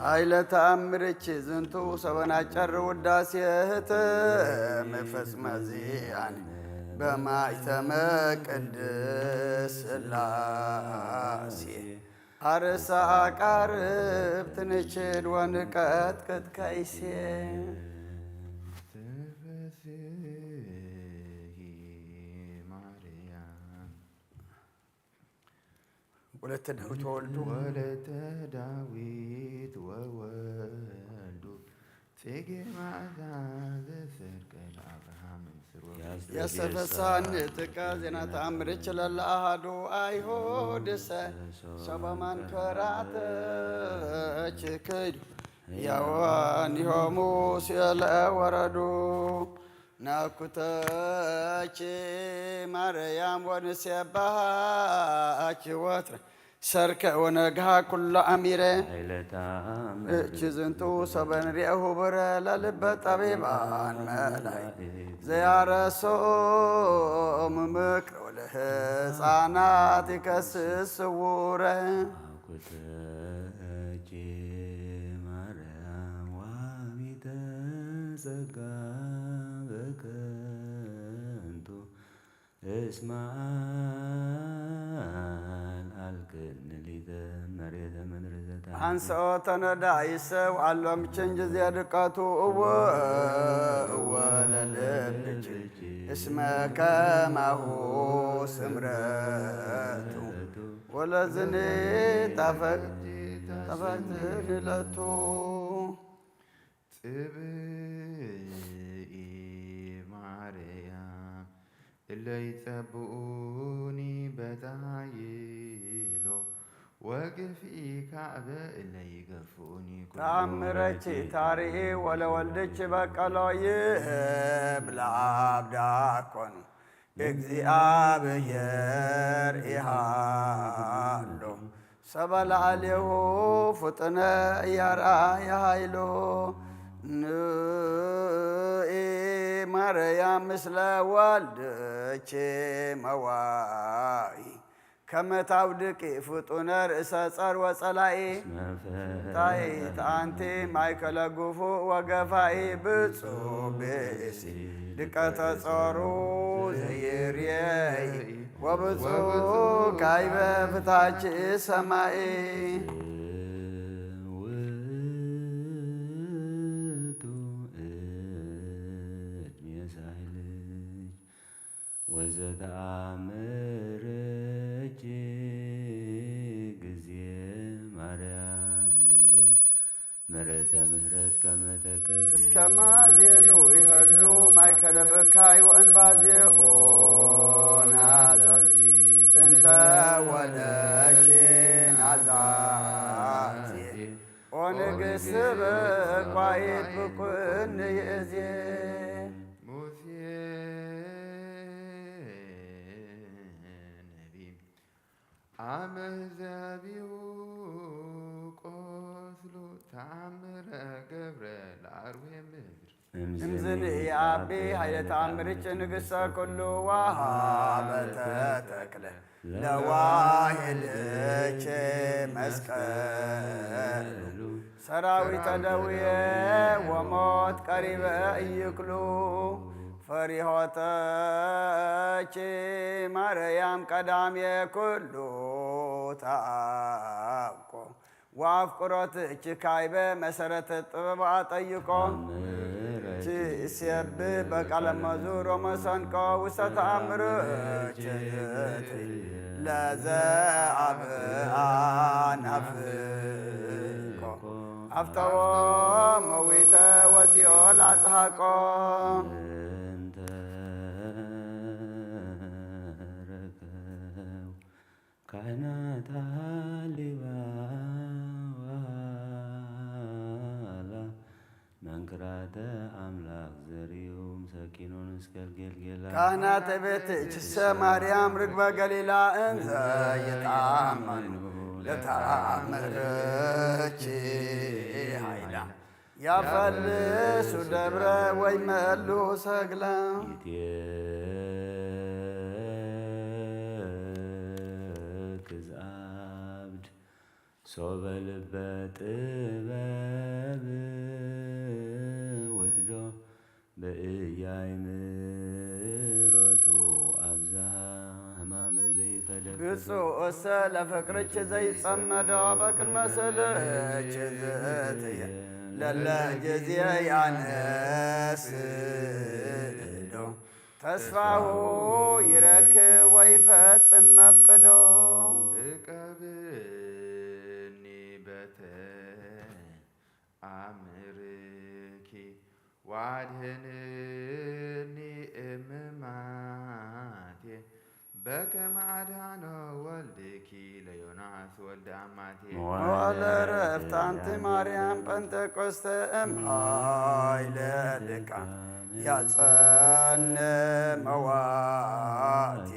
ኃይለ ተአምርች ዝንቱ ሰበናጨር ውዳሴህት መፈጽመዚያን በማይተመ ቅድስ ሥላሴ አርሳ አቃርብ ትንችል ወንቀጥቅጥ ከይሴ ወለተ ዳዊት ወወልዱ ወለተ ዳዊት ወወልዱ ጽጌ ማዕዛ ዘሰርቀ ለአብርሃም ያሰፈሳን ጥቀ ዜና ተአምርች ለለአሃዱ አይሁድሰ ሰበማን ከራተች ክዱ ያዋኒሆሙ ሲለ ወረዱ ናኩተች ማርያም ወንሴባች ወትረ ሰርከ ወነግሃ ኩሎ አሚረ እች ዝንቱ ሰበን ሪአሁ ብረ ለልበ ጠቢባን መላይ ዘያረሶም ምክር ወለህፃናት ይከስስ ስውረ ማርያም ዋሚተ ጸጋ በከንቱ እስማን አልክንሊተ መሬተ ምድርዘታ አንሰኦ ተነዳይ ሰብ አሎም ቸንጅ ዚያድቃቱ ወለልብች እስመ ከማሁ ስምረቱ ወለዝኔ ጠፈትልለቱ ጽብኢ ማርያም እለ ይጸብኡኒ በታይሎ ወግፊ ካዕበ እለ ይገፍኡኒ ተአምረች ታሪኢ ወለወልድች በቀሎ ይብላ አብዳኮኑ እግዚአብሔር ኢሃሎ ሰበላዕሌሁ ፍጥነ እያርአየ ኃይሎ ንኢ ማርያም ምስለ ወልድች መዋኢ ከመ ታውድቂ ፍጡነ ርእሰ ጸር ወጸላኢ ታሕት አንቲ ማእከለ ግፉእ ወገፋኢ ብፁዕ ብእሲ ድቀተ ጾሩ ዘይርየይ ወብፁዕ ካይበ ፍታች ሰማይ ወዘተአምረች ጊዜ ማርያም ድንግል ምሕረተ ምሕረት ከመ ተከዜ እስከ ማዜኑ ይኸሉ ማእከለ ብካይ ወእንባዜኦ ናዛዚ እንተ ወለች ናዛዚ ኦንግስ በቋይት ብኩን ይእዜ አመዛቢው ቆስሎ ተአምረ ገብረ ለአርዌ ምድር እምዝን አቢ ኃይለ ተአምርች ንግሥተ ኩሉ ወሃበተ ተክለ ለዋሂልች መስቀሉ ሰራዊተ ደዌ ወሞት ቀሪበ ኢይክሉ ፈሪሆተች ማርያም ቀዳሜ ኩሉ ታቆ ወአፍቅሮትች ካይበ መሰረተ ጥበብ አጠይቆ ሲሴብ በቃለ መዝሙር ወመሰንቆ ውስተ ተአምርች ለዘአብአናፍቆ አፍተዎ መዊተ ወሲኦል አጽሐቆ ካህናት ሊባዋላ መንክራተ አምላክ ዘሪሁም ሰኪኖን እስከ ገልገላ ካህናተ ቤትች ማርያም ርግበ ገሊላ እንዘ ይጣመኑ ለተአምርች ኃይላ ያፈልሱ ደብረ ወይመሉ ሰግላ ሶበ ልበ ጥበብ ውህዶ በእያይምሮቱ አብዝሃ ህማመ ዘይፈለግ ብፁዕ ለፍቅርች ዘይጸመዶ በቅድመ ስልች ዝእትየ ለለ ጊዜ ያነስዶ ተስፋሁ ይረክብ ወይፈጽም መፍቅዶ እቀብኒ በተ አምርኪ ዋድህንኒ እምማቴ በከመ አድኃኖ ወልድኪ ለዮናስ ወልደ አማቴ መዋዕለ ዕረፍት አንቲ ማርያም ጰንጠቆስተ እምኃይለ ልቃን ያጸን መዋቴ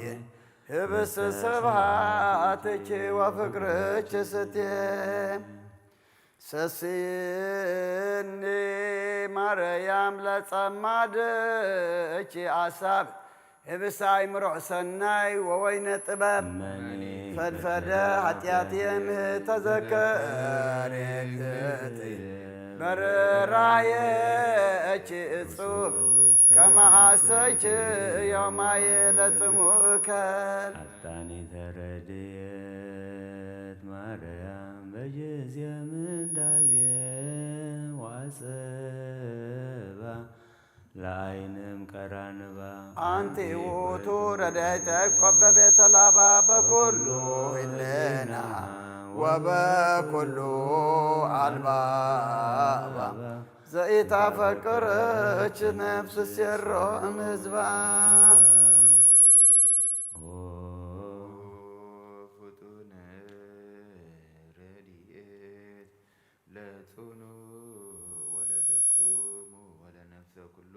ህብስ ስብሐትኪ ወፍቅርኪ ስቴ ሰሲኒ ማርያም ለጸማድኪ አሳብ ህብስ አእምሮ ሰናይ ወወይነ ጥበብ ፈድፈደ ኃጢአትየ እምተዘከሬ በርራየኪ እጹብ ከመ ሐሰይኪ ዮማየ ለጽሙእከል አጣኒ ተረድኤት ማርያም በጊዜ ምንዳቤ ዋጸባ ለዓይንም ቀራንባ አንቲ ውእቱ ረድኤተ ያዕቆብ በቤተ ላባ በኩሉ ህሌና ወበኩሉ አልባባ ዘኢታፈቅርች ነፍስ ሴሮ እምሕዝባ ፍጡነ ረድኤት ለጽኑ ወለደኩሙ ወለነፍሰ ኩሉ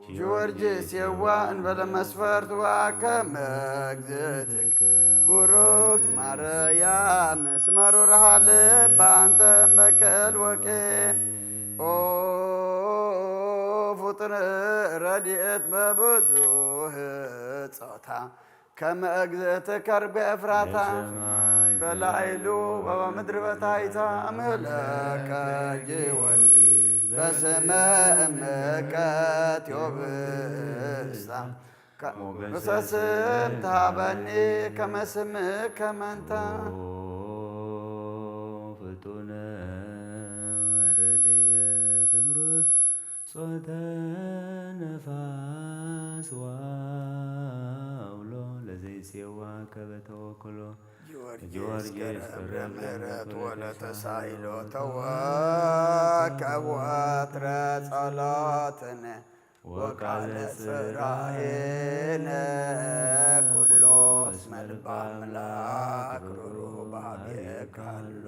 ጊዮርጊስ የዋ እንበለ መስፈርት ወአከመ እግዝእትከ ቡሩክት ማርያም እስመ ሩርሃ ልብ አንተ እምበቀል ወቄም ኦ ፍጡነ ረድኤት በብዙሕ ጾታ ከመ እግዝእትከ ርግቤ ኤፍራታ በላዕሉ ወበምድር በታሕታ እምኅለከ ጊዮርጊስ በስመ እምከ ቴዎብስታ ንሰስም ታበኒ ከመ ስምከ መንታ ፍጡነ ረድኤት እምርኅ ጾተ ነፋስ ዋውሎ ለዘይሴዋ ከበተወክሎ ጊዮርጊስ ፍረ ምሕረት ወለተሳኢሎ ተወከብ ወትረ ጸሎትነ ወቃለ ጽራኤነ ኩሎ እስመ ልበ አምላክ ሩሩህ በኀቤከ ሀሎ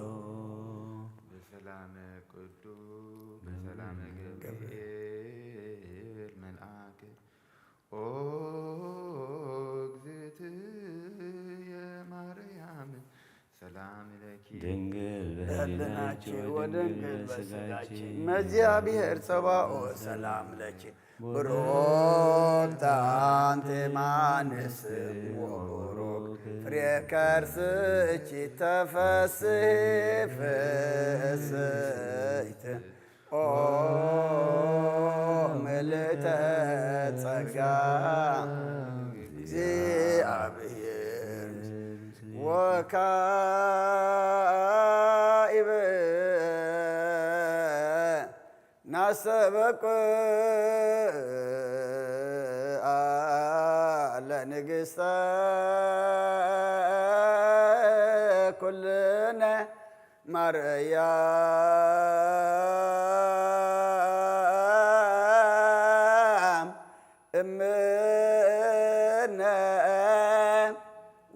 በሰላመ ቅዱስ በሰላመ ገብርኤል መልአክ ኦ እግዝእትየ ማርያም ሰላም ለኪ ድንግል በሕሊናችን ወድንግል በሥጋችን መእግዚአብሔር ጸባኦት ሰላም ለኪ ቡሩክት አንቲ እማንስት ወቡሩክ ፍሬ ከርስኪ ተፈሥሒ ፍሥሕት ኦ ምልዕተ ጸጋ እግዚአብሔር ወካዕበ ናስተበቅዓ ለንግሥተ ኩልነ ማርያም እምነ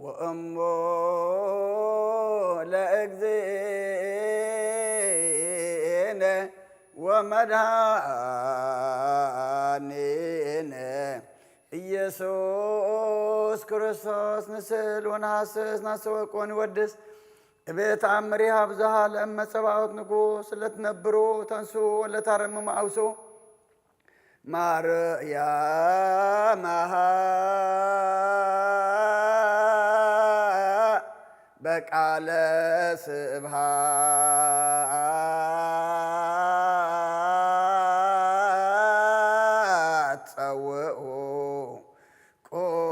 ወእሞ ለእግዚእነ ወመድኃኒነ ኢየሱስ ክርስቶስ ንስእል ወነሐስስ ናስወቅ ወንወድስ እቤት አምሪሃ ብዝሃ ለእመ ጸባኦት ንጉሥ ለትነብሩ ተንሱ ወለታረምሙ አውሶ ማርያም በቃለ ስብሃት ጸውዑ ቆሙ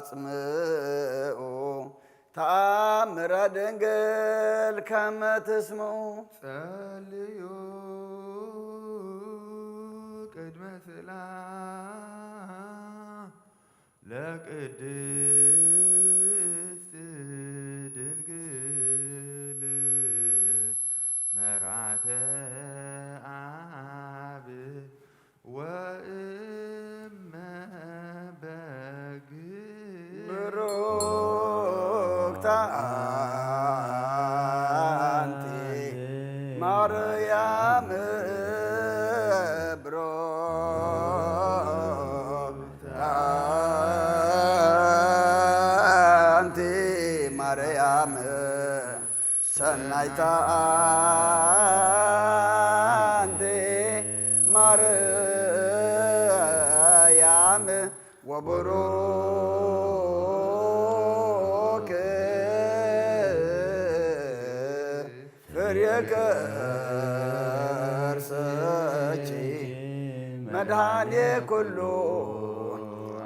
ወአጽምዑ ተአምረ ድንግል ከመ ትስምዑ ጸልዩ ቅድመ ሰላም ለቅድስት ድንግል መራተ አብ ወእመ በግ ብሩክተ አንቲ ማርያም ብሩክተ አንቲ ማርያም ሰናይተ አንቲ ማርያም ወቡሩክ ፍሬ ከርሰኪ መድኃኔ ኩሉ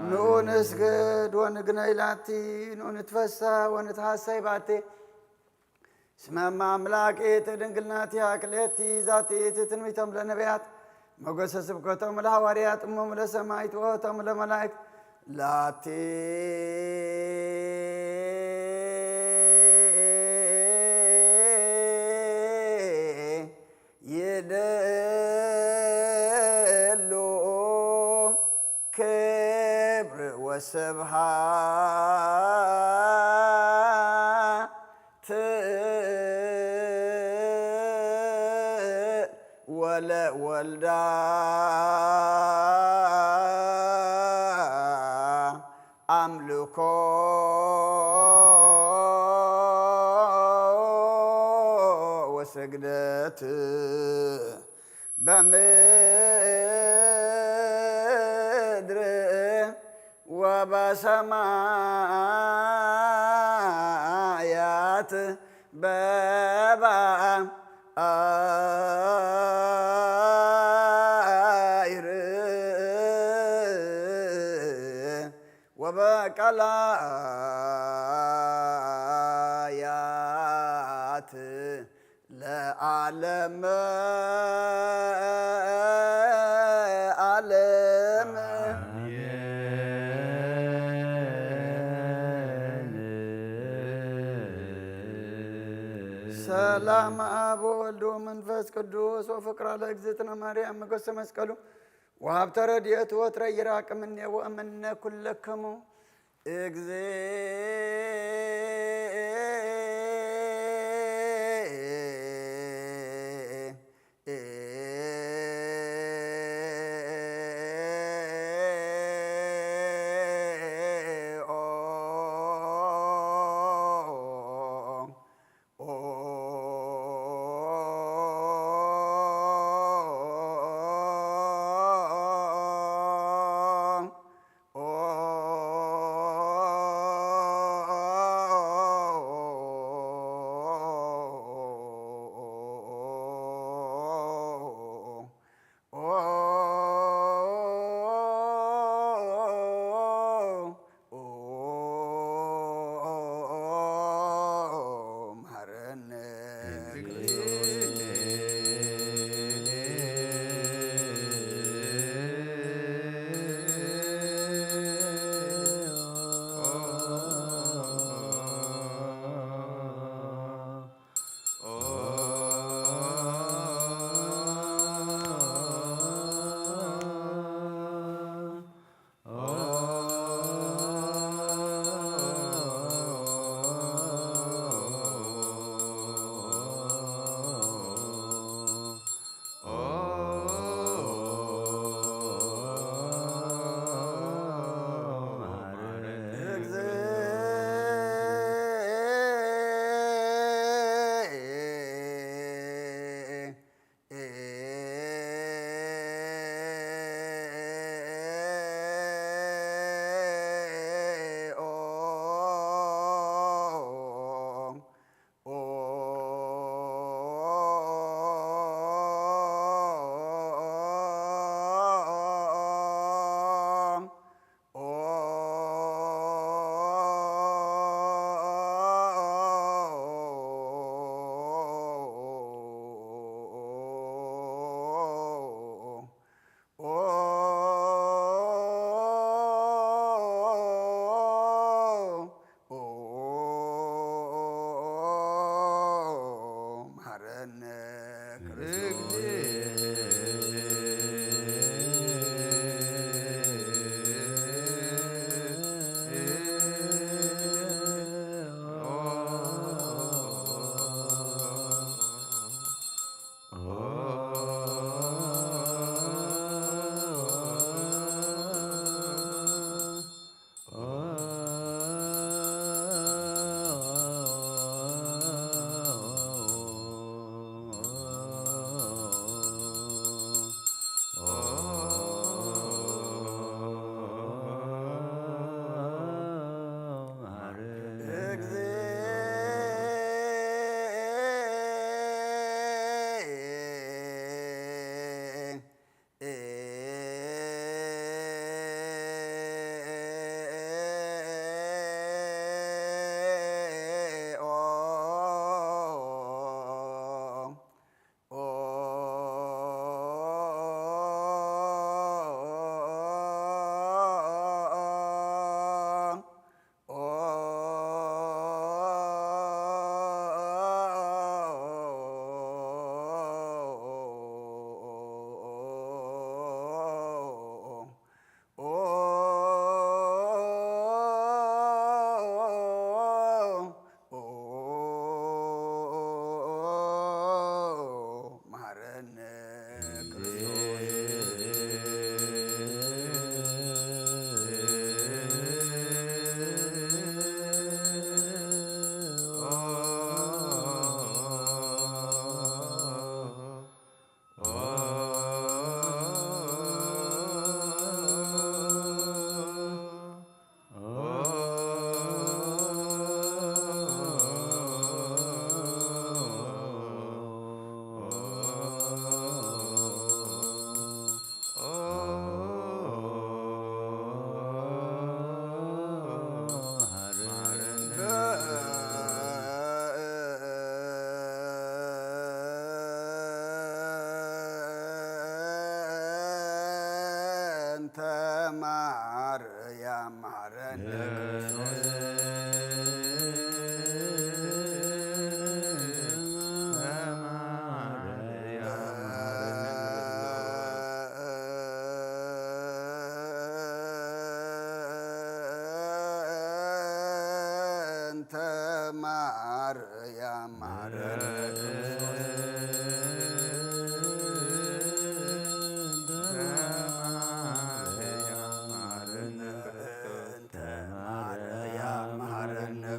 ኑ ንስግድ ወንግነይ ላቲ ኑ ንትፈስሕ ወንትሐሰይ ባቲ እስመ አምላኬት ድንግል ናቲ አክሌቲ ዛቲ ትንቢቶም ለነቢያት ሞገሰ ስብከቶም ለሐዋርያት እሞም ለሰማዕት ወኅቶሙ ለመላእክት ላቲ ይደሉ ክብር ወስብሐት ወለወልዳ አምልኮ ወስግደት በምድር ወበሰማያት በባሕር ወበቀላያት ለዓለመ ዓለም ሰላም አብ ወወልድ ወመንፈስ ቅዱስ ወፍቅር ለእግዝእትነ ማርያም ሞገሰ መስቀሉ ወሀብተ ረድኤቱ ወትረ ይራቅ እምኔ ወእምነ ኩለክሙ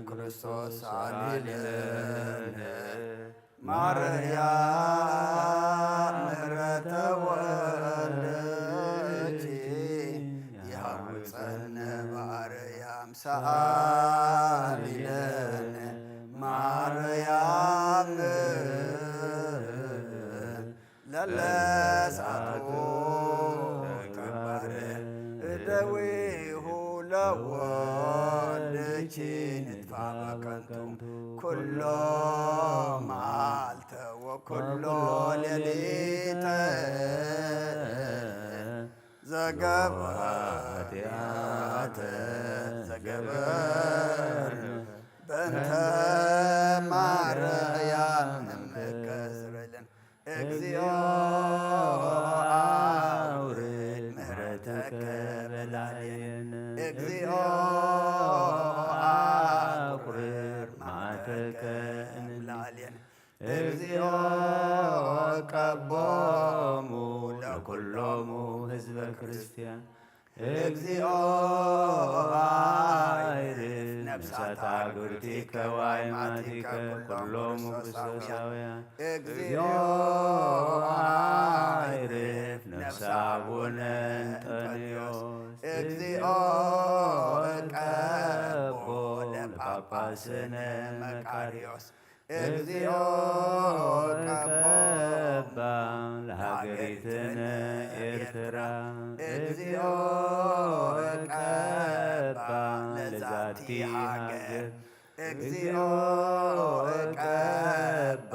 ክርስቶስ አሊለነ ማርያም ምሕረተ ወልደኪ ያውፀነ በአርያም ሰአሊለነ ማርያም ለለሳቱ ተግባረ እደዊሁ ለወልደኪ ንጥፋ በከንቱ ኩሎ መዓልተ ወኩሎ ሌሊተ ዘገበ ዘገበር በእንተ ማርያም ንመከስረለን እግዚኦ አውርድ ምሕረተከ በላዕሌነ እግዚኦ አቁርር መዓተከ እንላዕሌነ እግዚኦ ቀቦሙ ለኩሎሙ ህዝበ ክርስቲያን እግዚኦ አይርፍ ነፍሳተ አግብርቲከ ወአእማቲከ ኩሎሙ ክርስቶሳውያን እግዚኦ አይርፍ ነፍሰ አቡነ እንጠንዮስ እግዚኦ ቀቦ ለጳጳስነ መቃርዮስ እግዚኦ ቀባ ለሀገሪትነ ኤርትራ እግዚኦ ቀባ ለዛቲ ሀገር እግዚኦ ቀባ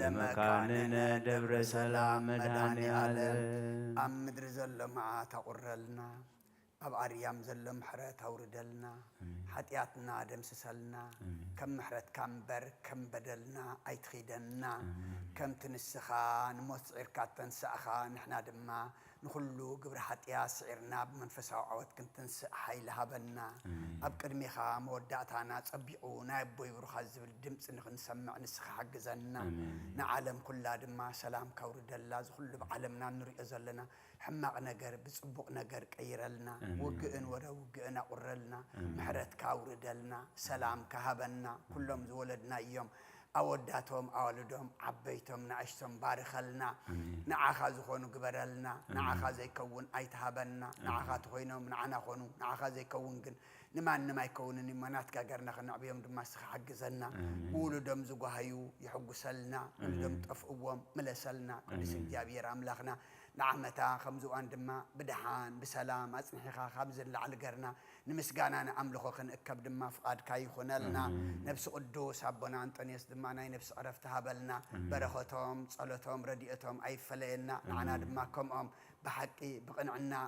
ለመካንነ ደብረ ሰላም መድኃኔዓለም ኣብ ምድሪ ዘሎ መዓት ኣቁረልና ኣብ ኣርያም ዘሎ ምሕረት ኣውርደልና ሓጢኣትና ደምስሰልና ከም ምሕረትካ እምበር ከም በደልና ኣይትኺደና ከምቲ ንስኻ ንሞት ፅዒርካ ተንስእኻ ንሕና ድማ ንኩሉ ግብሪ ሓጢኣት ስዒርና ብመንፈሳዊ ዓወት ክንተንስእ ሓይሊ ሃበና ኣብ ቅድሚኻ መወዳእታና ፀቢቑ ናይ ኣቦይ ብሩኻ ዝብል ድምፂ ንክንሰምዕ ንስኻ ሓግዘና ንዓለም ኩላ ድማ ሰላም ካውርደላ ዝኩሉ ብዓለምና ንሪኦ ዘለና ሕማቕ ነገር ብፅቡቕ ነገር ቀይረልና ውግእን ወደ ውግእን ኣቁረልና ምሕረትካ ኣውርደልና ሰላም ካሃበና ኩሎም ዝወለድና እዮም ኣወዳቶም ኣዋልዶም ዓበይቶም ንኣሽቶም ባርኸልና ንዓኻ ዝኾኑ ግበረልና ንዓኻ ዘይከውን ኣይትሃበና ንዓኻ ትኾይኖም ንዓና ኾኑ ንዓኻ ዘይከውን ግን ንማንም ኣይከውንን እሞናትካ ገርና ክንዕብዮም ድማ ስኻ ሓግዘና ውሉዶም ዝጓሃዩ ይሕጉሰልና ውሉዶም ጠፍእዎም መለሰልና ቅዱስ እግዚኣብሔር ኣምላኽና ንዓመታ ከምዝዋን ድማ ብድሓን ብሰላም ኣፅኒሕኻ ካብ ዝለዓል ገርና ንምስጋና ንኣምልኾ ክንእከብ ድማ ፍቓድካ ይኹነልና ነብሲ ቅዱስ ኣቦና አንጦንዮስ ድማ ናይ ነብሲ ዕረፍቲ ሃበልና በረኸቶም ጸሎቶም ረድኤቶም ኣይፈለየና ንዓና ድማ ከምኦም بحقي بقنعنا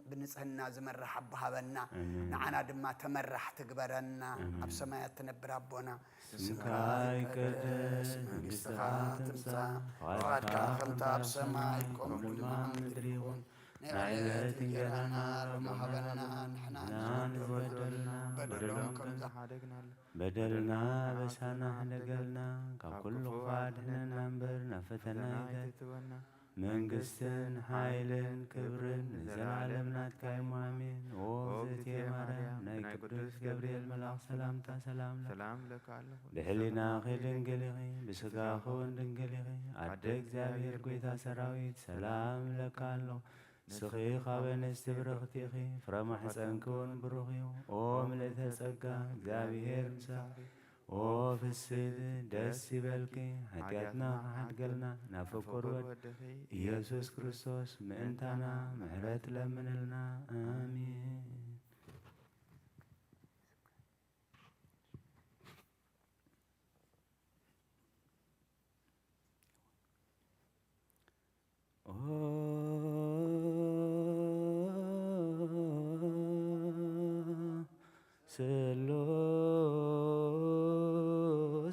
بنصهنا زمرح أبهابنا نعنا دما تمرح تقبرنا أبسمايات تنبر أبونا سمكاي كدس مجستخات تمسا وعدك خمتا بسمايكم كل ما مدريون نعلت انجلنا رمحبنا نحنا نبدلنا بدلهم كم زحادقنا بدلنا بسانا حدقلنا ككل قادنا ننبر نفتنا يتتونا منقستن حايلن كبرن زلعلمنا تكايم وامين وزيت يا مريم ناي قدوس جبريل ملاك سلامتا سلام لك بحلنا خيلن قلغي بسقا خون دنقلغي عدك زابير قويتا سراويت سلام لك الله سخي خابن استبرختيخي فرمح سنكون بروخيو وملت سقا زابير مساخي وفي السيد دسي بالكي حتياتنا حتقلنا نفكر ود يسوس كريستوس مئنتنا مهرت لمن لنا آمين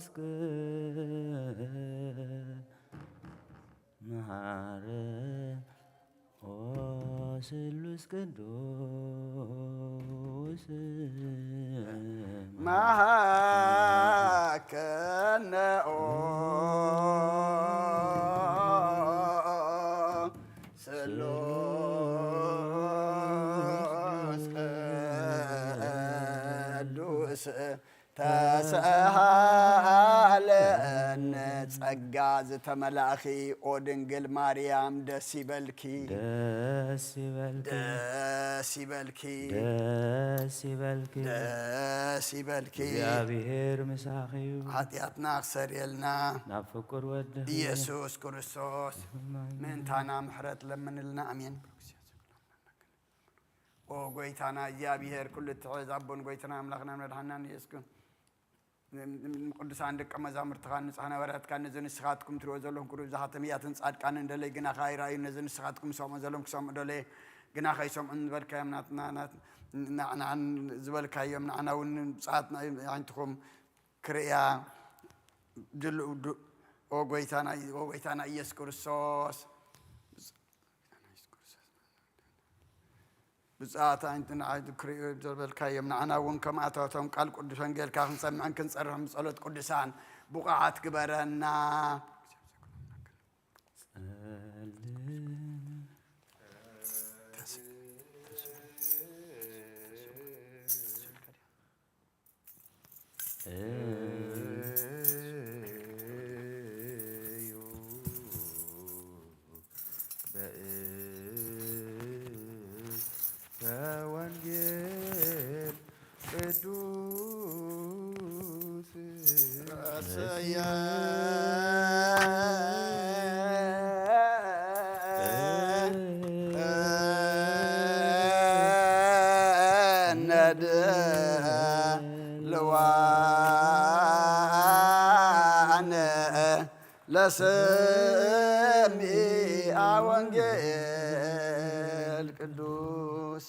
سلوس نهار سلوس قدوس ما كان سلوس قدوس تسهلن ጸጋ ዝተመላእኺ ኦ ድንግል ማርያም ደስ ይበልኪ ደስ ይበልኪ ደስ ይበልኪ ደስ ይበልኪ ደስ ይበልኪ እግዚአብሔር ምሳኺዩ ኃጢአትና ክሰርየልና ናብ ፍቁር ወድህ ኢየሱስ ክርስቶስ ምንታና ምሕረት ለምንልና አሜን ኦ ጎይታና እግዚአብሔር ኩሉ ትዕዝ አቦን ጎይታና አምላኽና መድኃኒና ኢየሱስ ቅዱሳን ደቀ መዛሙርትኻ ንጽሕና ወራትካ ነዘን ንስኻትኩም ትሪኦ ዘለኹም ኩሉ ዝሓተምያትን ጻድቃንን ደለይ ግና ኻይራዩ ነዘን ንስኻትኩም ሰምዑ ዘለኹም ክሰምዑ ደለይ ግና ኸይሰምዑን ዝበልካዮም ናዕናን ዝበልካዮም ንዓና እውን ብፅዓትና ዓይንትኹም ክርእያ ኦ ጎይታና ኢየሱስ ክርስቶስ بزات عندنا عيد كريو جبل كايم نعنا ونكم عتاتهم قال قدسان قال كاخن سمعن كنصرهم صلاه قدسان بقعات كبرنا ወንጌል ቅዱስ ነድ ልዋነ ለሰሚዐ ወንጌል ቅዱስ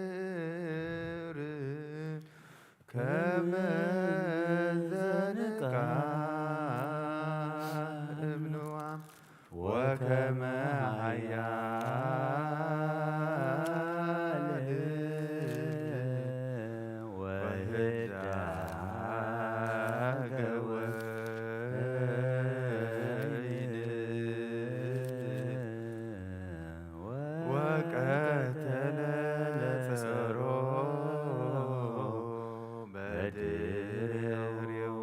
እግዚአብሔር ከመ ዘንቃ እምንዋም ወከመ ኃያል ወህዳገ ወይን ወቀተለ ጸሮ በድሬው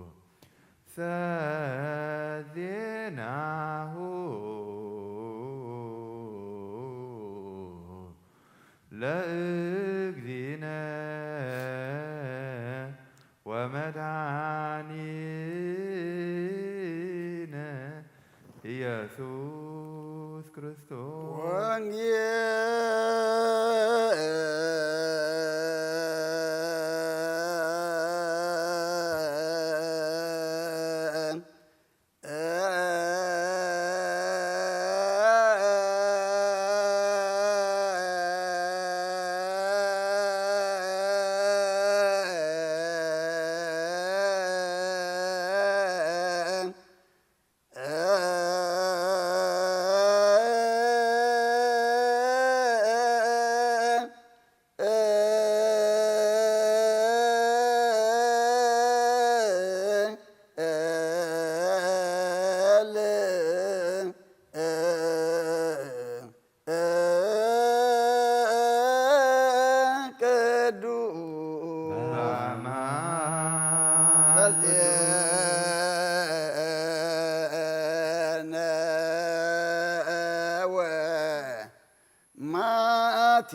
ለቅዱስ ዜናሁ ለእግዚእነ ወመድኃኒነ ኢየሱስ ክርስቶስ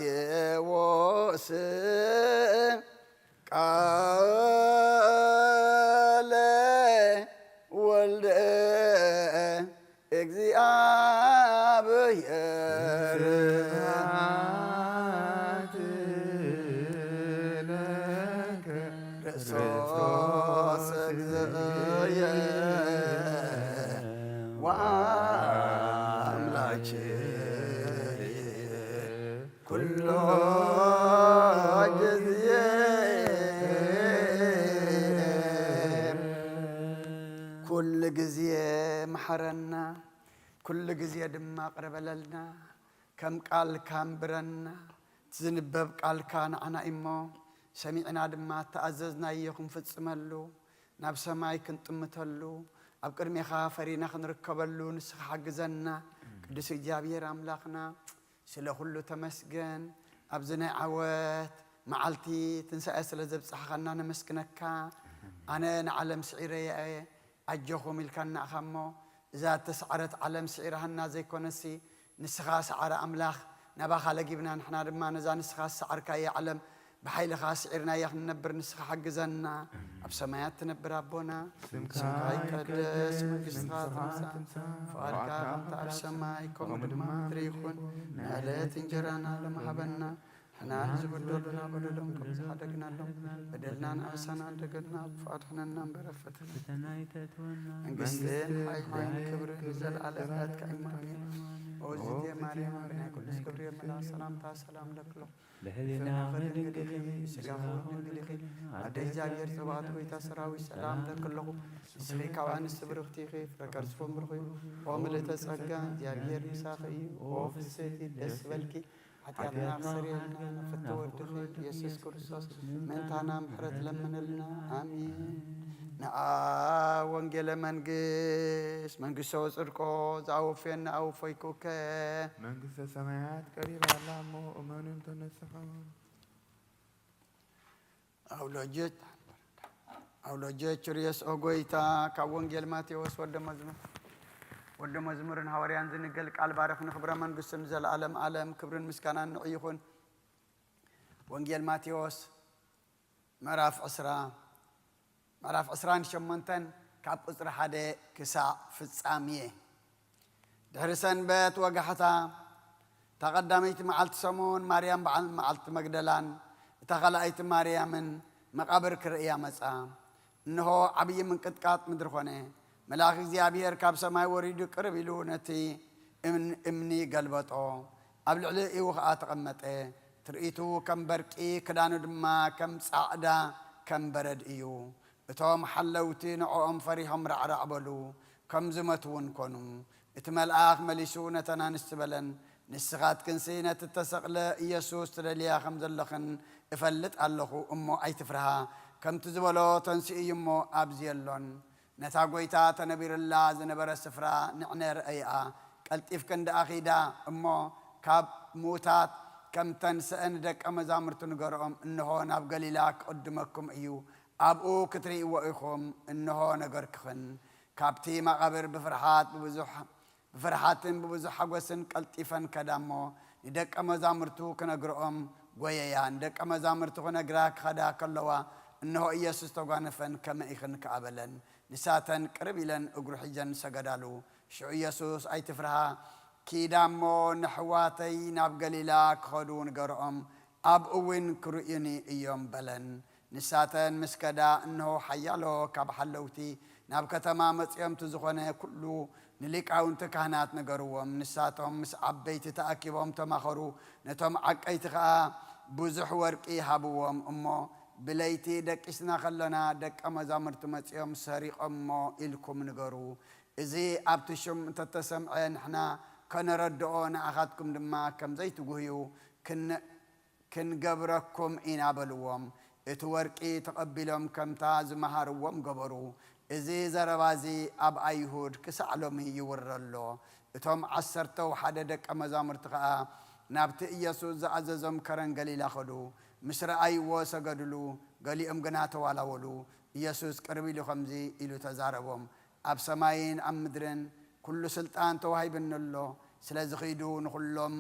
ማቴዎስ ቃለ ወልደ እግዚአብሔር ክርስቶስ እግዚእየ ወአምላኬ ኩሎ ጊዜ ኩሉ ጊዜ መሐረና ኩሉ ጊዜ ድማ ቅረበለልና ከም ቃልካ እምብረና ዝንበብ ቃልካ ንዓና እሞ ሰሚዕና ድማ ተኣዘዝናዮ ክንፍጽመሉ ናብ ሰማይ ክንጥምተሉ ኣብ ቅድሜኻ ፈሪና ክንርከበሉ ንስኻ ሓግዘና ቅዱስ እግዚአብሔር ኣምላኽና ስለ ኩሉ ተመስገን ኣብዚ ናይ ዓወት መዓልቲ ትንሣኤ ስለ ዘብፅሕኻና ነመስግነካ ኣነ ንዓለም ስዒረየ ኣጀኹም ኢልካና ኢኻ እሞ እዛ ተሰዓረት ዓለም ስዒራሃና ዘይኮነሲ ንስኻ ሰዓረ ኣምላኽ ናባኻ ለጊብና ንሕና ድማ ነዛ ንስኻ ሰዓርካየ ዓለም بحيلኻ ስዒርናያ ክንነብር ንስኻ ሓግዘና ኣብ ሰማያት ትነብር ኣቦና ስምካ ይቀደስ መንግስትኻ ትምጻእ ፈቃድካ ከምቲ ኣብ ሰማይ ከምኡ ድማ ምድሪ ይኹን ንዕለት እንጀራና ለመሃበና ሕና ዝበደሉና በደሎም ከም ዝሓደግናሎም በደልና ንኣበሳና እንደገና ብፍቃድሕነና እምበረፈትና መንግስትን ሓይልን ክብርን ዘለኣለምነት ከይማንየ ወዝቴ ማርያም ብናይ ቅዱስ ገብርኤል መልአክ ሰላምታ ሰላም ለክሎ ለህሊና ድንግል ስጋሁ ድንግል ኣደ እግዚአብሔር ጽባኦት ጎይታ ሰራዊት ሰላም ለክለኹ ንስኺ ካብ ኣንስቲ ብርክቲ ኢኺ ፍረ ከርሥፎም ብርኺ ኦ ምልዕተ ጸጋ እግዚአብሔር ምሳኺ እዩ ኦ ፍስሕቲ ደስ በልኪ ኃጢአትና ክሰሪየልና ነፍተ ወድኺ ኢየሱስ ክርስቶስ ምእንታና ምሕረት ለምንልና አሜን ንኣ ወንጌለ መንግስት መንግስተ ወጽድቆ ዘአውፌና አውፎይኩከ መንግስተ ሰማያት ቀሪባላ እሞ እመኑን ተነስኻ አውሎጀት ርየስ ኦጎይታ ካብ ወንጌል ማቴዎስ ወደ መዝሙርን ሐዋርያን ዝንገል ቃል ባረኽን ክብረ መንግስትን ዘለዓለም ዓለም ክብርን ምስጋናን ንዑ ይኹን ወንጌል ማቴዎስ ምዕራፍ 28 ካብ ቁፅሪ 1 ክሳዕ ፍጻሜ ድሕሪ ሰንበት ወጋሕታ ተቐዳመይቲ መዓልቲ ሰሙን ማርያም በዓል መዓልቲ መግደላን እታ ካልኣይቲ ማርያምን መቃብር ክርእያ መጻ እንሆ ዓብዪ ምንቅጥቃጥ ምድሪ ኾነ መልአክ እግዚአብሔር ካብ ሰማይ ወሪዱ ቅርብ ኢሉ ነቲ እምኒ ገልበጦ ኣብ ልዕሊ ኢኡ ከዓ ተቐመጠ ትርኢቱ ከም በርቂ ክዳኑ ድማ ከም ጻዕዳ ከም በረድ እዩ እቶም ሓለውቲ ንዕኦም ፈሪሖም ራዕራዕ በሉ ከም ዝመትውን ኮኑ እቲ መልአክ መሊሱ ነተን ኣንስቲ በለን ንስኻት ክንሲ ነቲ ተሰቕለ ኢየሱስ ትደልያ ከም ዘለኽን እፈልጥ ኣለኹ እሞ ኣይትፍርሃ ከምቲ ዝበሎ ተንስኡ እዩ እሞ ኣብዚ የሎን ነታ ጐይታ ተነቢርላ ዝነበረ ስፍራ ንዕነ ርአይኣ ቀልጢፍ ክንደ አኺዳ እሞ ካብ ሙታት ከም ተንስአን ደቀ መዛሙርቱ ንገሮም እንሆ ናብ ገሊላ ክቅድመኩም እዩ ኣብኡ ክትርእይዎ ኢኹም እንሆ ነገርክኽን ካብቲ መቃብር ብፍርሓትን ብብዙሕ ሓጎስን ቀልጢፈን ከዳሞ ንደቀ መዛሙርቱ ክነግሮኦም ጎየያ ንደቀ መዛሙርቱ ክነግራ ክኸዳ ከለዋ እንሆ ኢየሱስ ተጓነፈን ከመ ኢኽን ከኣበለን ንሳተን ቅርብ ኢለን እግሩ ሒጀን ሰገዳሉ ሽዑ ኢየሱስ ኣይትፍርሃ ኪዳሞ ንሕዋተይ ናብ ገሊላ ክኸዱ ንገሮኦም ኣብኡ እውን ክርእዩኒ እዮም በለን ንሳተን ምስከዳ እንሆ ሓያሎ ካብ ሓለውቲ ናብ ከተማ መጽዮምቲ ዝኾነ ኩሉ ንሊቃውንቲ ካህናት ነገርዎም ንሳቶም ምስ ዓበይቲ ተኣኪቦም ተማኸሩ ነቶም ዓቀይቲ ከዓ ብዙሕ ወርቂ ሃብዎም እሞ ብለይቲ ደቂስና ከለና ደቀ መዛሙርቲ መጽዮም ሰሪቖሞ ኢልኩም ንገሩ እዚ ኣብቲ ሹም እንተተሰምዐ ንሕና ከነረድኦ ንኣኻትኩም ድማ ከም ዘይትጉህዩ ክንገብረኩም ኢና በልዎም እቲ ወርቂ ተቐቢሎም ከምታ ዝመሃርዎም ገበሩ እዚ ዘረባዚ ኣብ ኣይሁድ ክሳዕ ሎሚ ይውረሎ እቶም 11 ደቀ መዛሙርቲ ከዓ ናብቲ ኢየሱስ ዝኣዘዞም ከረን ገሊላ ኸዱ ምስ ረኣይዎ ሰገድሉ ገሊኦም ግና ተዋላወሉ ኢየሱስ ቅርብ ኢሉ ከምዚ ኢሉ ተዛረቦም ኣብ ሰማይን ኣብ ምድርን ኩሉ ስልጣን ተዋሂብኒ ኣሎ ስለዚ ኺዱ ንኹሎም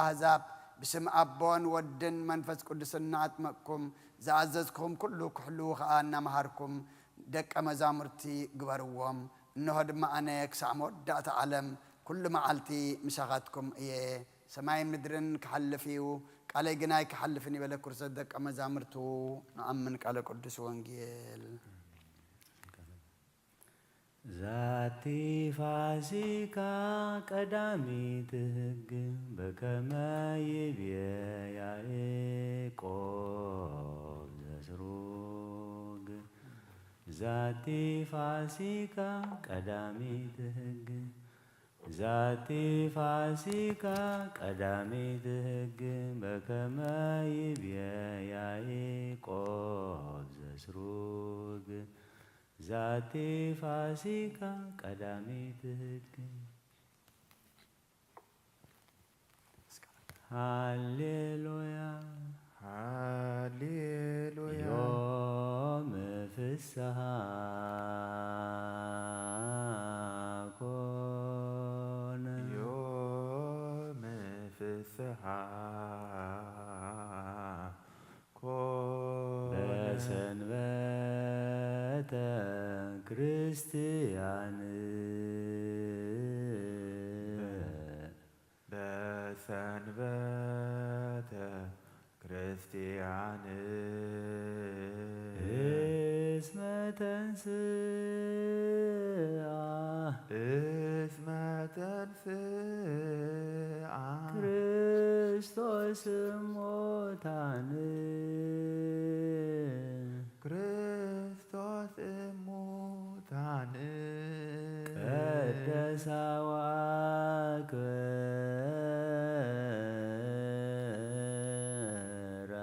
ኣህዛብ ብስም ኣቦን ወድን መንፈስ ቅዱስን ኣጥመቅኩም ዝኣዘዝኩም ኩሉ ክሕልው ከዓ እናመሃርኩም ደቀ መዛሙርቲ ግበርዎም እንሆ ድማ ኣነ ክሳዕ መወዳእታ ዓለም ኩሉ መዓልቲ ምሳኻትኩም እየ ሰማይ ምድርን ክሓልፍ እዩ ቃለይ ግናይ ክሓልፍን ይበለ ኩርሰት ደቀ መዛሙርቱ ንኣምን ቃለ ቅዱስ ወንጌል ዛቲ ፋሲካ ቀዳሚት ሕግ በከመ ይቤ ያዕቆብ ዘስሩግ ዛቲ ፋሲካ ቀዳሚት ሕግ ዛቲ ፋሲካ ቀዳሚት ሕግ በከመ ይቤ ያዕቆብ ዘስሩግ ዛቲ ፋሲካ ቀዳሚት ሕግ ሃሌሉያ ሃሌሉያ ዮም ፍስሐ ኮነ ዮም ፍስሐ ኮነ በሰንበተ ክርስቲያን በሰንበተ ክርስቲያን እስመ ተንሥአ ክርስቶስ እሙታን ክርስቶስ እሙታን ቀደሳ ወአክበራ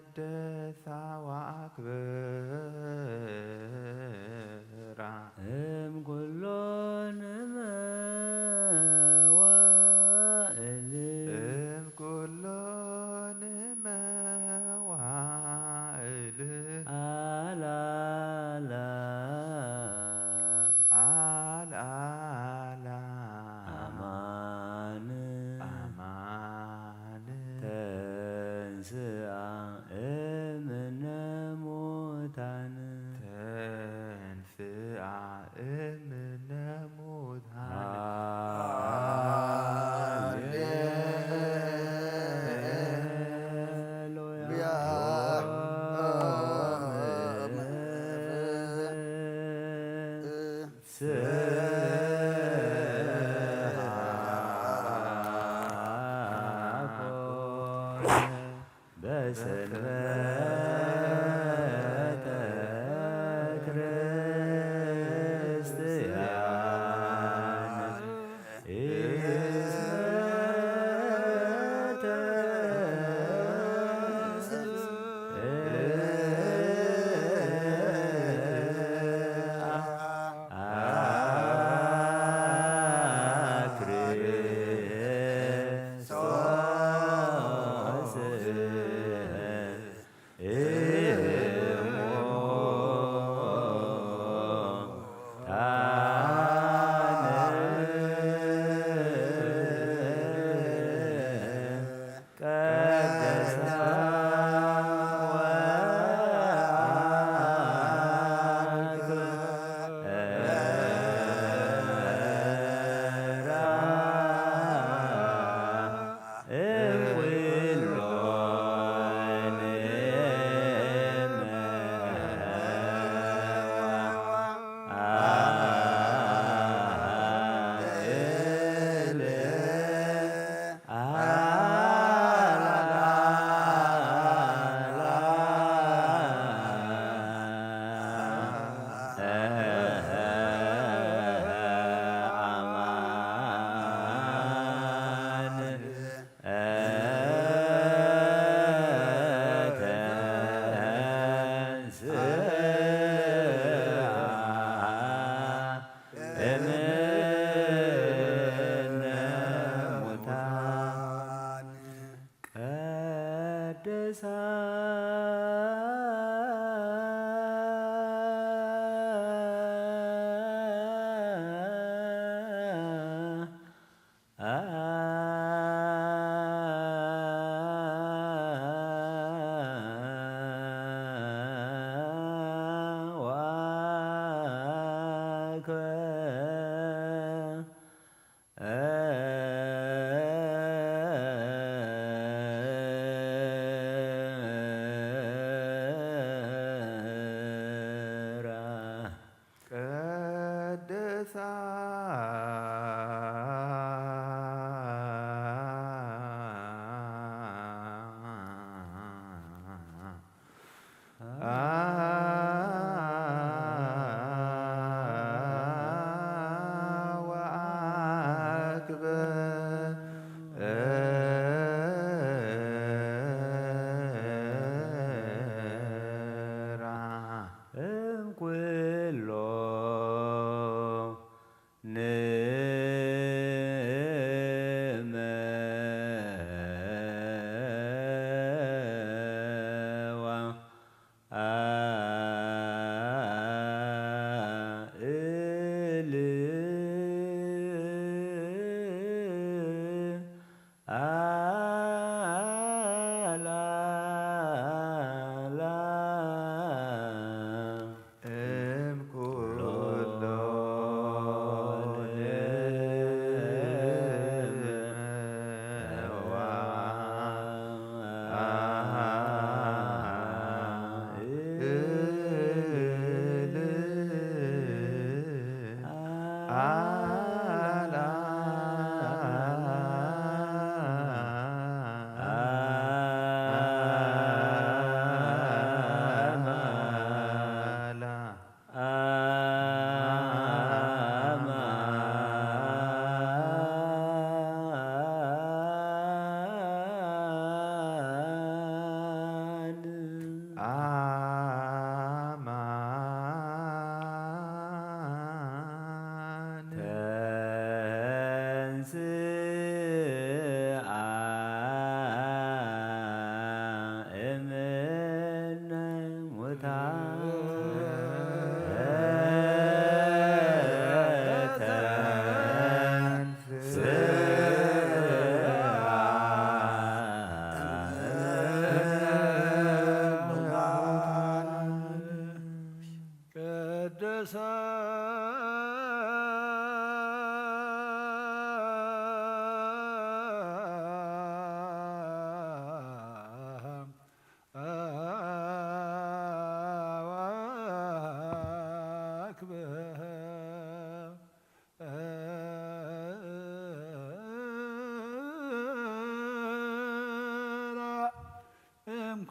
ቀደሳ ወአክበራ እምኩሎን መዋዕል እምኩሎን መዋዕል አላላ አልአላ አማን አማን ተንሥአ እምነ ሙታን ተንሥአ እምነ ሙታን ሃሌሉያ በሰንበተ ክርስቲያን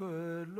ኩሎ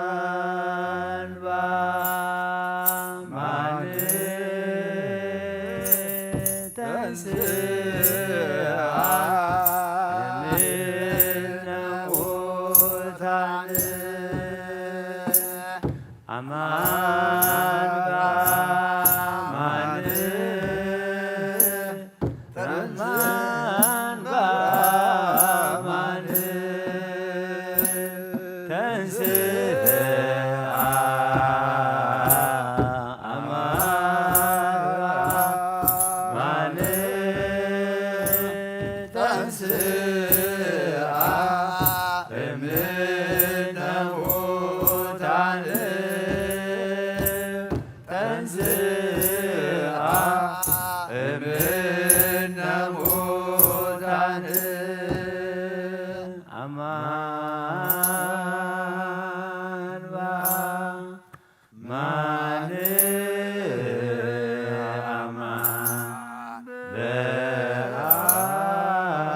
አማን በአማን ተንሥአ እምነ ሙታን አማን በአማን አማን በአማን ተንሥአ አማን ተንሥአ እምነ ሙታን ተንሥአ እምነ ሙታን አማን በአማን አማን በአማን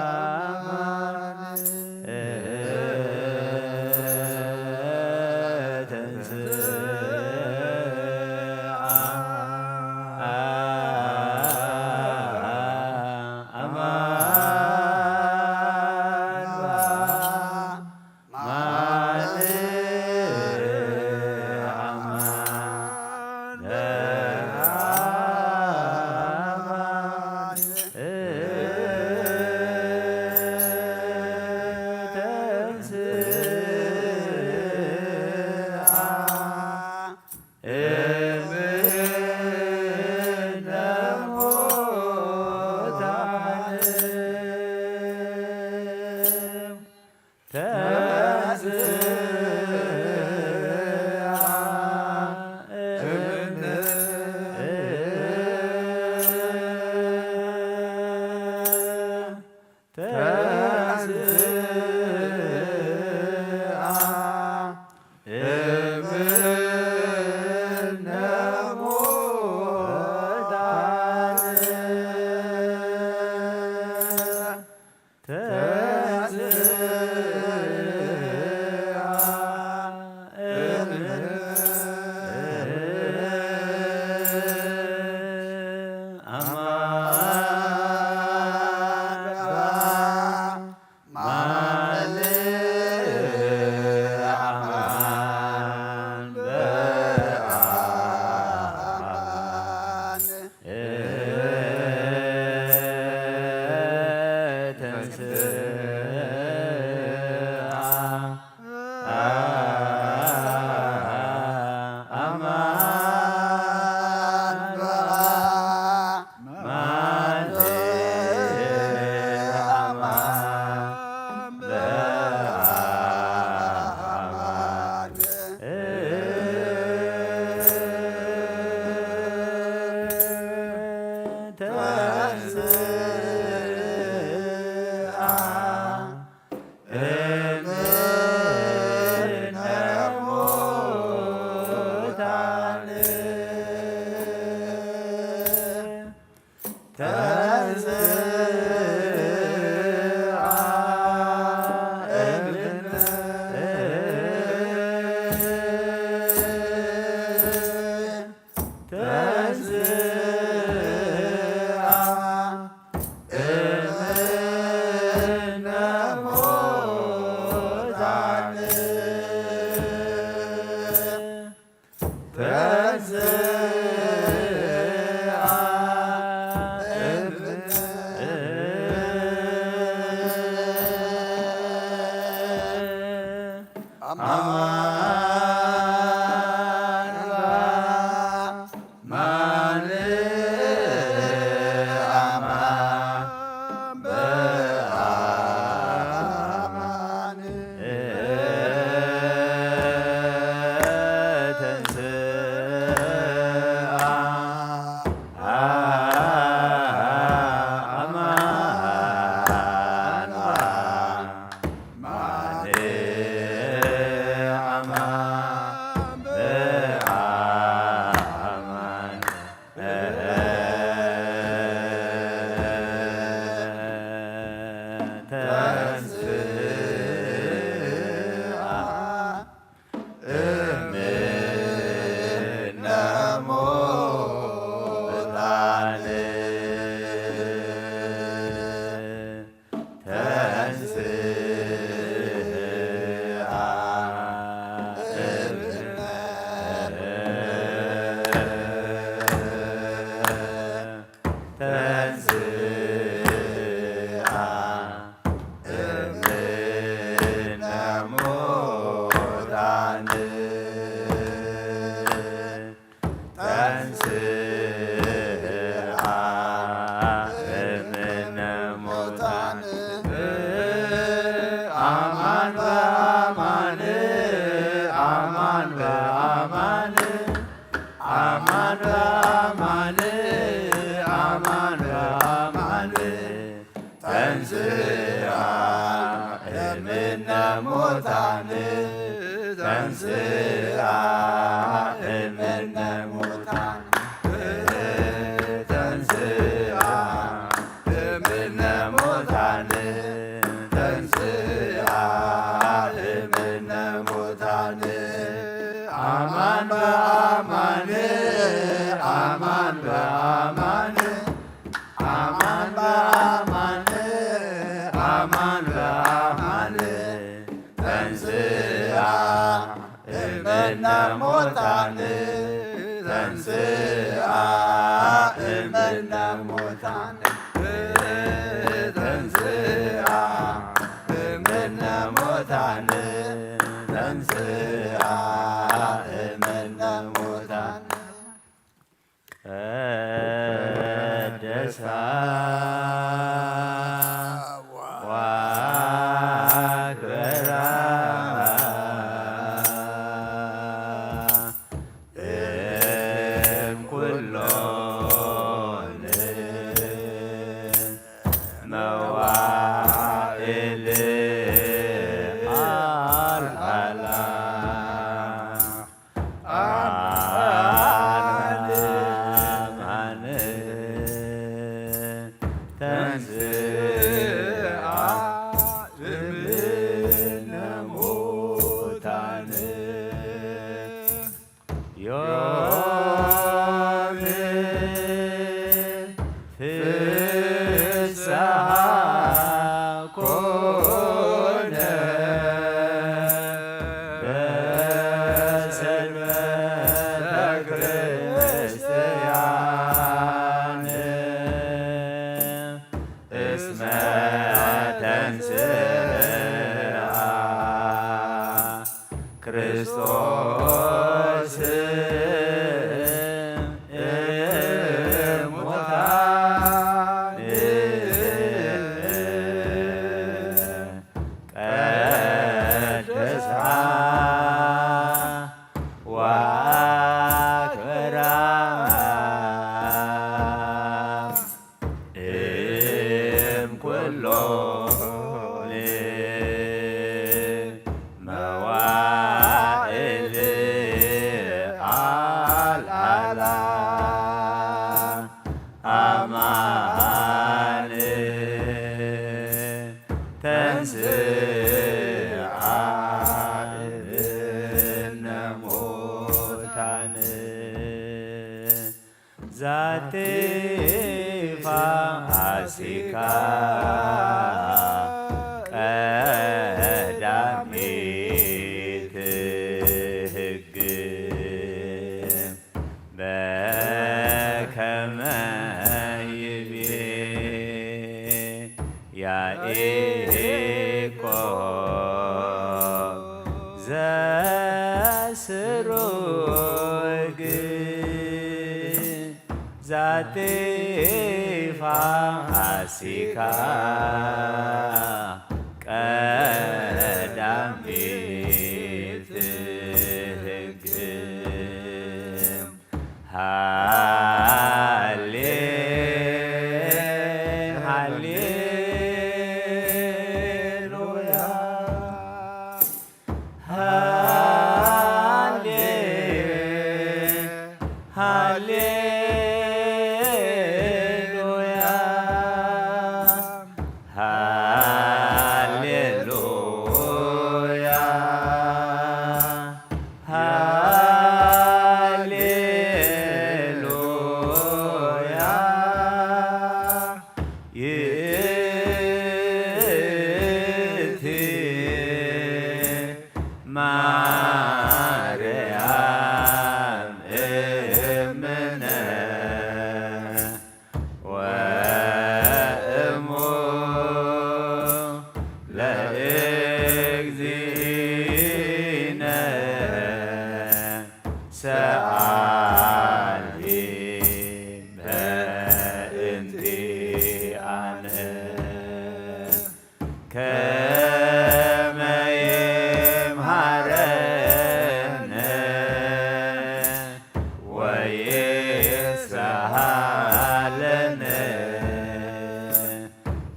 ዮም ዛቲ ፋሲካ ቀዳሚት ሕግ በከመ ይቤ ያዕቆብ ዘስሩግ ዛቲ ፋሲካ ቀዳሚት ሕግ ሃሌሉያ ሃሌሉያ ሃሌሉያ ሃሌሉያ ይእቲ ማርያም እምነ ወእሙ ለእግዚእነ ሰአሊ በእንቲአነ ከመ ይምሃረነ ወይስሃለነ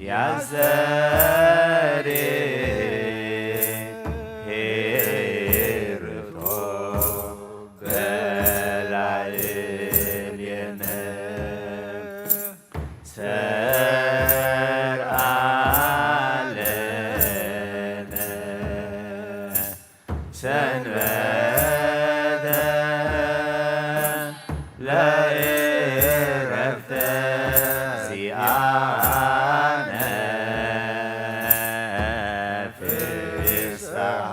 ያዘሪ ሄርቶ በላዕሌነ ሰርአ ለነ ሰንበተ ለዕረፍተ ሲአነ ፍስሐ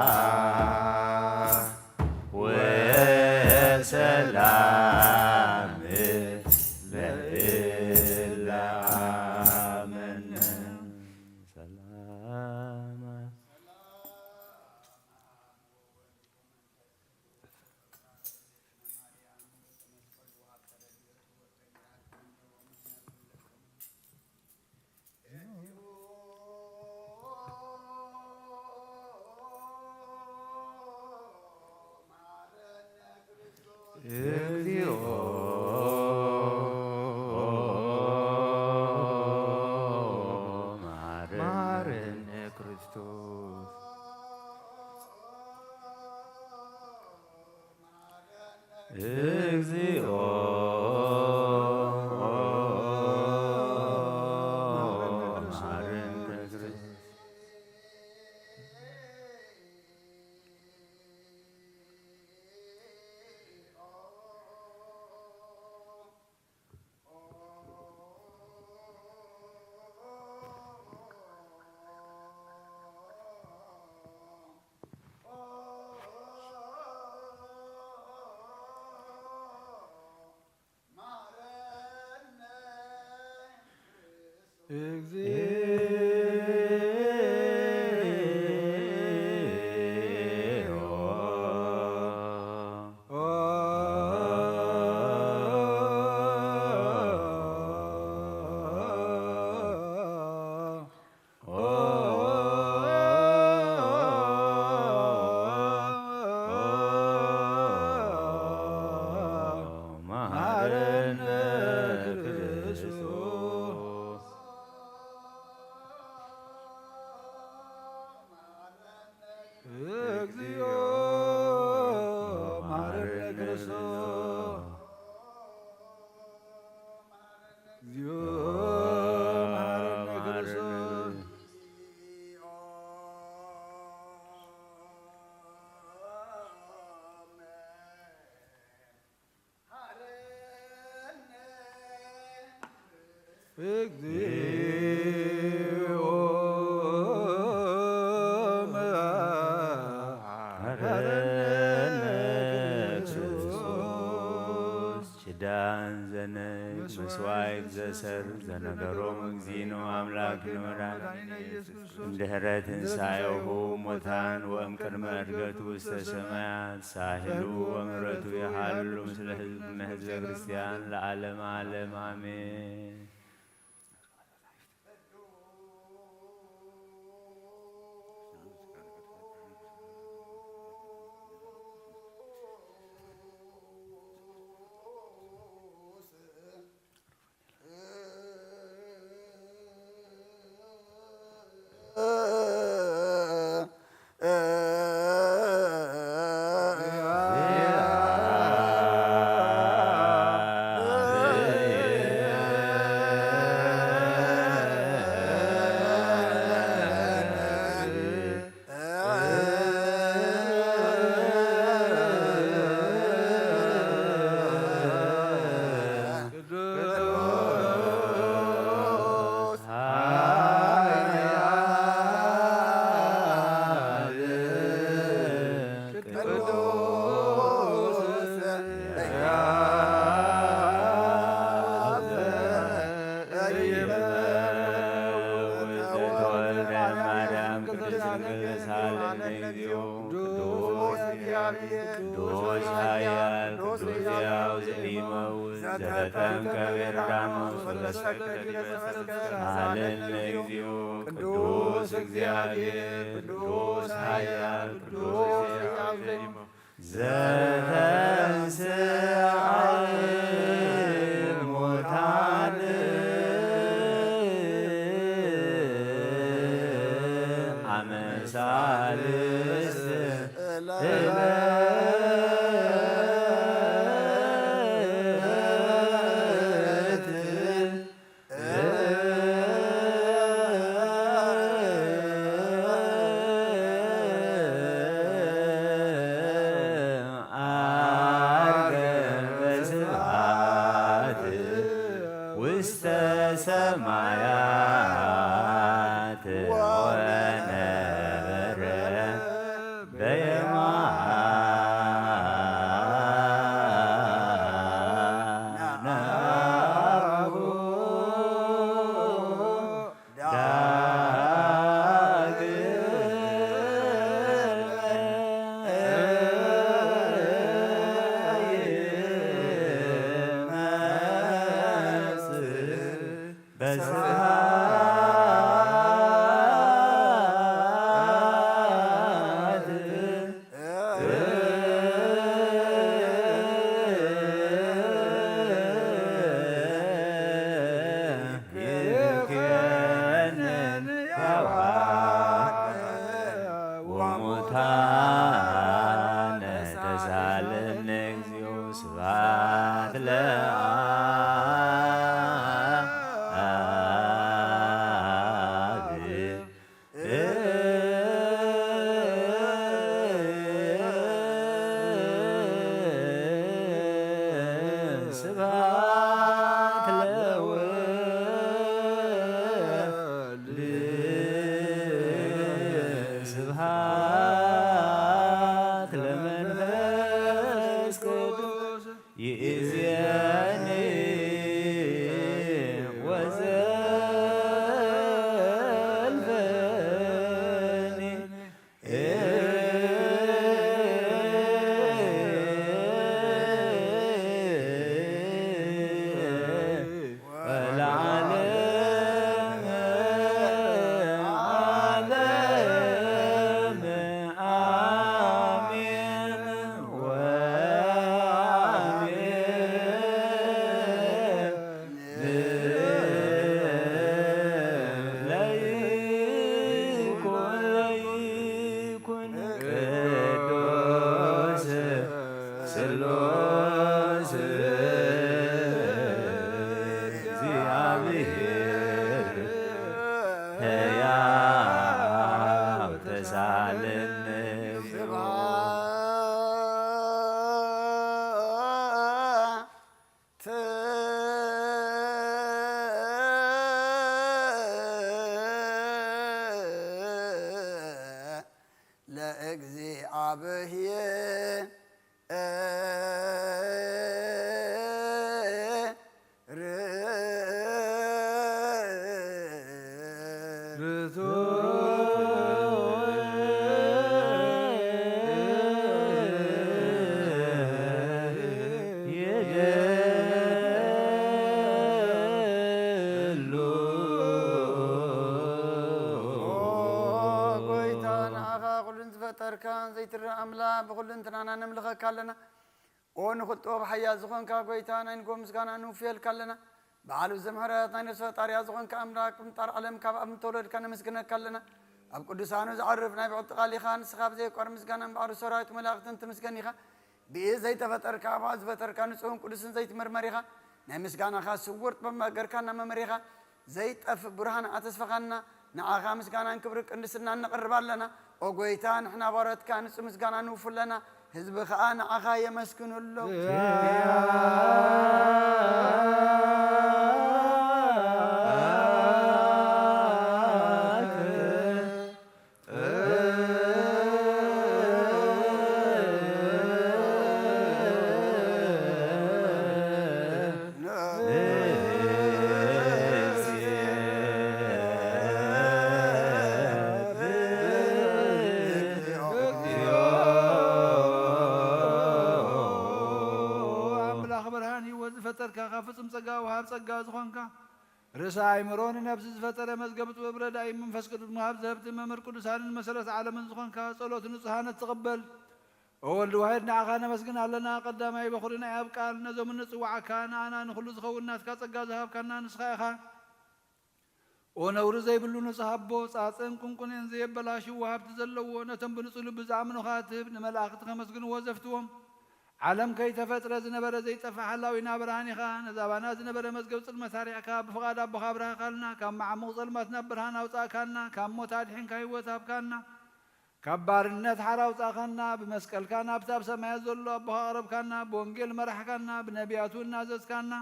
ወሰላም ለእለ አመነ ሰላም እግዚኦ ማረነ ክርስቶስ እግዚኦ ማረነ ክርስቶስ እግዚኦ ኪዳን ዘነግ መስዋዕት ዘሰር ዘነገሮም እግዚእነ አምላክ ንወራድ እምድኅረ ትንሣኤሁ ሙታን ወእምቅድመ ዕርገቱ ውስተ ሰማያት ሳህሉ ወምሕረቱ ይሃሉ ምስለ ሕዝብነ ሕዝበ ክርስቲያን ለዓለመ ዓለም አሜን። ቅዱስ ኃያል ቅዱስ ሕያው ዘኢይመውት ዘተጠምቀ በዮርዳኖስ ወተሰቅለ ዲበ ዕፀ መሃለነ እግዚኦ ቅዱስ እግዚአብሔር ቅዱስ ኃያል ቅዱስ ሕያው ዘተንሥአ እሙታን አመ ሣልስት ውስተ ሰማያት ወነበረ በየማነ ወሙታነ ተሳለነ እግዚኦ ስብሐት ለአብ ስብሐት ለወልድ ስብሐት ለመንፈስ ቅዱስ ይእዜኒ ወዘልፈኒ ወለዓለመ እግዚአብሔር بقول انت انا نملخك كلنا ونخطو بحيا زخون كا غويتانا نقوم مسكانا نوفيل كلنا بعلو زمهرات ناينس طاريا زخون كامراك مطار علم كاب ام تولد كان مسكنا كلنا اب قدسانو زعرفنا بعد قالي خان سخاب زي قر مسكانا بعد سرايت ملاقت انت مسكنيخا بي زي تفتر كا باز فتر كان صوم قدسن زيت مرمريخا ناي مسكانا خا سورت بما غركانا ممريخا زيت اف برهان اتسفخنا نعاخا مسكانا كبر قدسنا نقربالنا وقويتان احنا بارت كان مسكانا نوفل لنا حزب خان عخا يمسكن له ጸጋ ዝኾንካ ርሳይ ምሮን ነፍስ ዝፈጠረ መዝገብት ወብረዳይ መንፈስ ቅዱስ መሃብ ዘህብት መምህር ቅዱሳንን መሰረት ዓለምን ዝኾንካ ጸሎት ንጹሃነት ትቕበል ወልድ ዋሕድ ንዓኻ ነመስግን ኣለና ቀዳማይ በኹርና ኣብ ቃል ነዞም ንጽዋዕካ ንኣና ንኹሉ ዝኸውን ናትካ ጸጋ ዝሃብካና ንስኻ ኢኻ ونور زي بلون صحابو صاصن كونكونين زي بلاشو وهبت زلو نتم بنصلو بزعمنو خاتب نملاخت خمسكن وزفتوم عالم كي تفتر زنبر زي تفحلاوي نابراني خان زبانا زنبر مزقب المسارع كاب فقاد ابو خبرها قالنا كم مع مظلمات نبرهان اوصاكنا كم متادحين كاي وتابكنا كبارنت حراو صاخنا بمسكل كان ابتاب سماي زلو ابو غرب كنا بونجل مرحكنا بنبياتو نازز كنا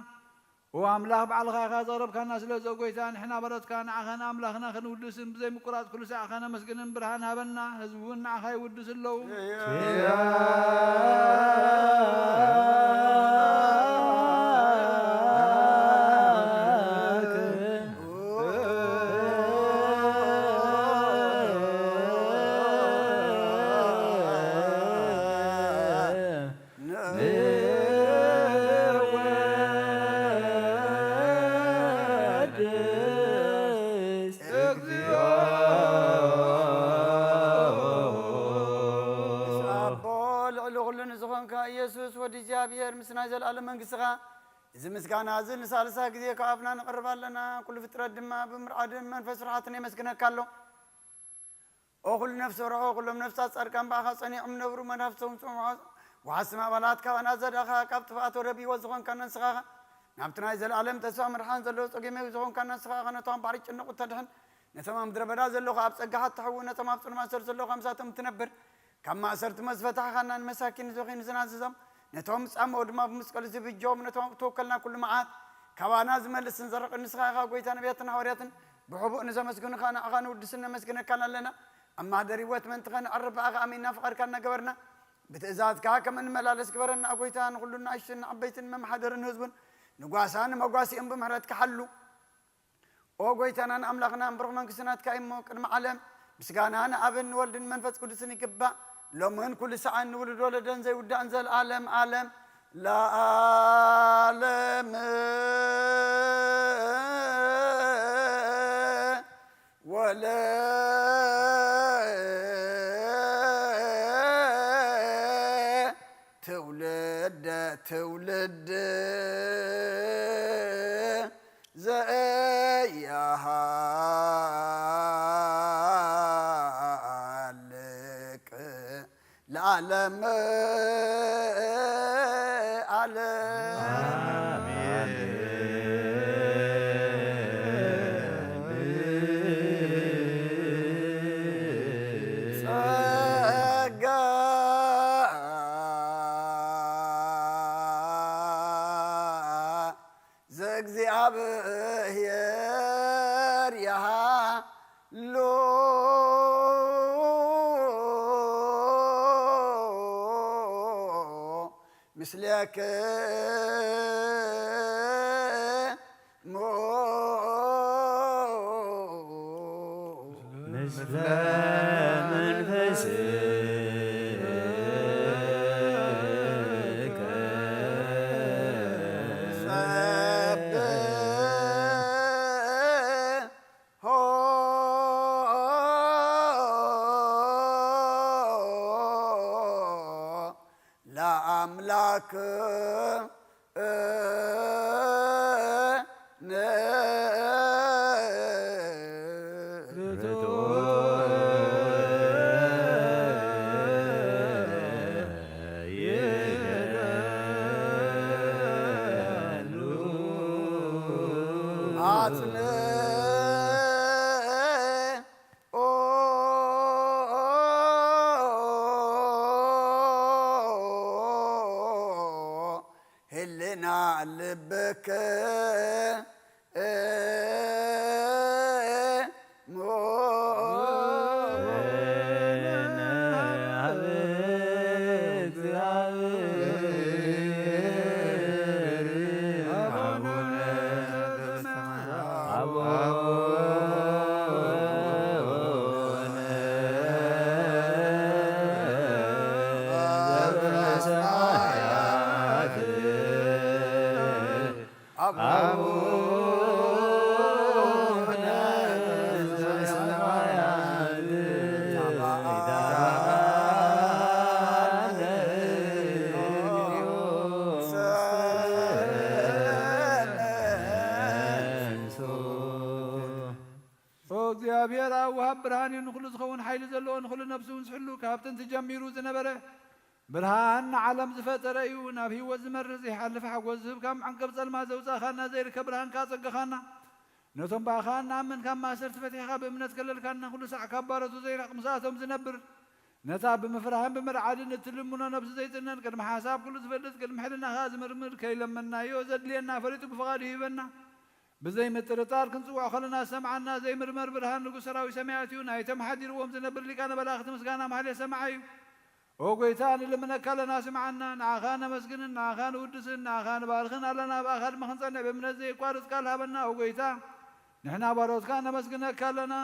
واملاح بعلغا غازرب كنا سلو زوجيتان احنا برد كان عخنا املاحنا خنودسن بزي مقرات كل ساعه خنا مسكنن برهان هبنا حزبنا عخاي ودسلو مسنا زل على منقسها إذا مسكنا زل سالسا كذي كافنا نقرب لنا كل فترة دم بمرعد منفس راحتنا مسكنا كله أقول نفس روح أقول نفس أركان بأخص أني أمن ورو من نفسهم وحسما بلاد كوانا زل أخا كابت فاتو ربي وزغون كان نسخها نبتنا زل علم تسوى مرحان زلوا تقيمه وزغون كان نسخها نتوام باريش النقطة تدهن نتمام دربنا زلوا خاب سجحت تحول نتمام صر ما صر زلوا خمساتهم تنبر كما صرت مسفتح خنا المساكين زوخين زناززم نتوم سام ودما بمسكل زي بجوم نتوم توكلنا كل معات كوانا زملس نزرق النسخه قويتنا بيتنا حورياتن بحبو نزا مسكن خان اغان ودسنا مسكن كان لنا اما دريوت من تغن اربع امين فقر كان قبرنا بتزاد كا كمن ملالس قبرنا قويتان كلنا عشن عبيتن مم حضرن حزبن نغاسان مغاسي ام بمحرت كحلو او قويتنا املاقنا برغم كسنات كايمو قدم عالم مسكانا انا ابن ولد منفس قدسن يقبا لو من كل ساعة نولد ولدا زي ود أنزل عالم عالم لا عالم ولا تولد تولد زيها العالم ምስለከ ምስለ መንፈስከ ለአምላክ አጽነ ህልና ልብከ እግዚአብሔር ኣብ ወሃብ ብርሃን እዩ ንኩሉ ዝኸውን ሓይሊ ዘለዎ ንኩሉ ነብሲ እውን ዝሕሉ ካብ ጥንቲ ጀሚሩ ዝነበረ ብርሃን ንዓለም ዝፈጠረ እዩ ናብ ሂወት ዝመርህ ዘይሓልፍ ሓጎስ ዝህብካ ዓንቀብ ጸልማ ዘውፃእኻና ዘይርከብ ብርሃንካ ፀገኻና ነቶም ባእኻ ንኣምን ካብ ማእሰርቲ ፈቲሕኻ ብእምነት ከለልካና ኩሉ ሳዕ ካብ ባረቱ ዘይራቕ ምስኣቶም ዝነብር ነታ ብምፍራህን ብምርዓድን እትልሙኖ ነብሲ ዘይፅነን ቅድሚ ሓሳብ ኩሉ ዝፈልጥ ቅድሚ ሕልናኻ ዝምርምር ከይለመናዮ ዘድልየና ፈሊጡ ብፍቓዱ ይህበና ብዘይ ምጥርጣር ክንጽዋዕ ከለና ሰምዓና ዘይምርመር ብርሃን ንጉሥ ሰራዊት ሰማያት እዩ ናይቶም ሓዲርዎም ዝነብር ሊቃነ መላእኽቲ ምስጋና ማህሌት ሰማዓ እዩ ኦ ጐይታ ንልምነካ ኣለና ስምዓና ንዓኻ ነመስግንን ንዓኻ ንውድስን ንዓኻ ንባርኽን ኣለና ብኣኻ ድማ ክንጸንዕ ብእምነት ዘይቋርጽ ቃል ሃበና ኦ ጐይታ ንሕና ባሮትካ ነመስግነካ ኣለና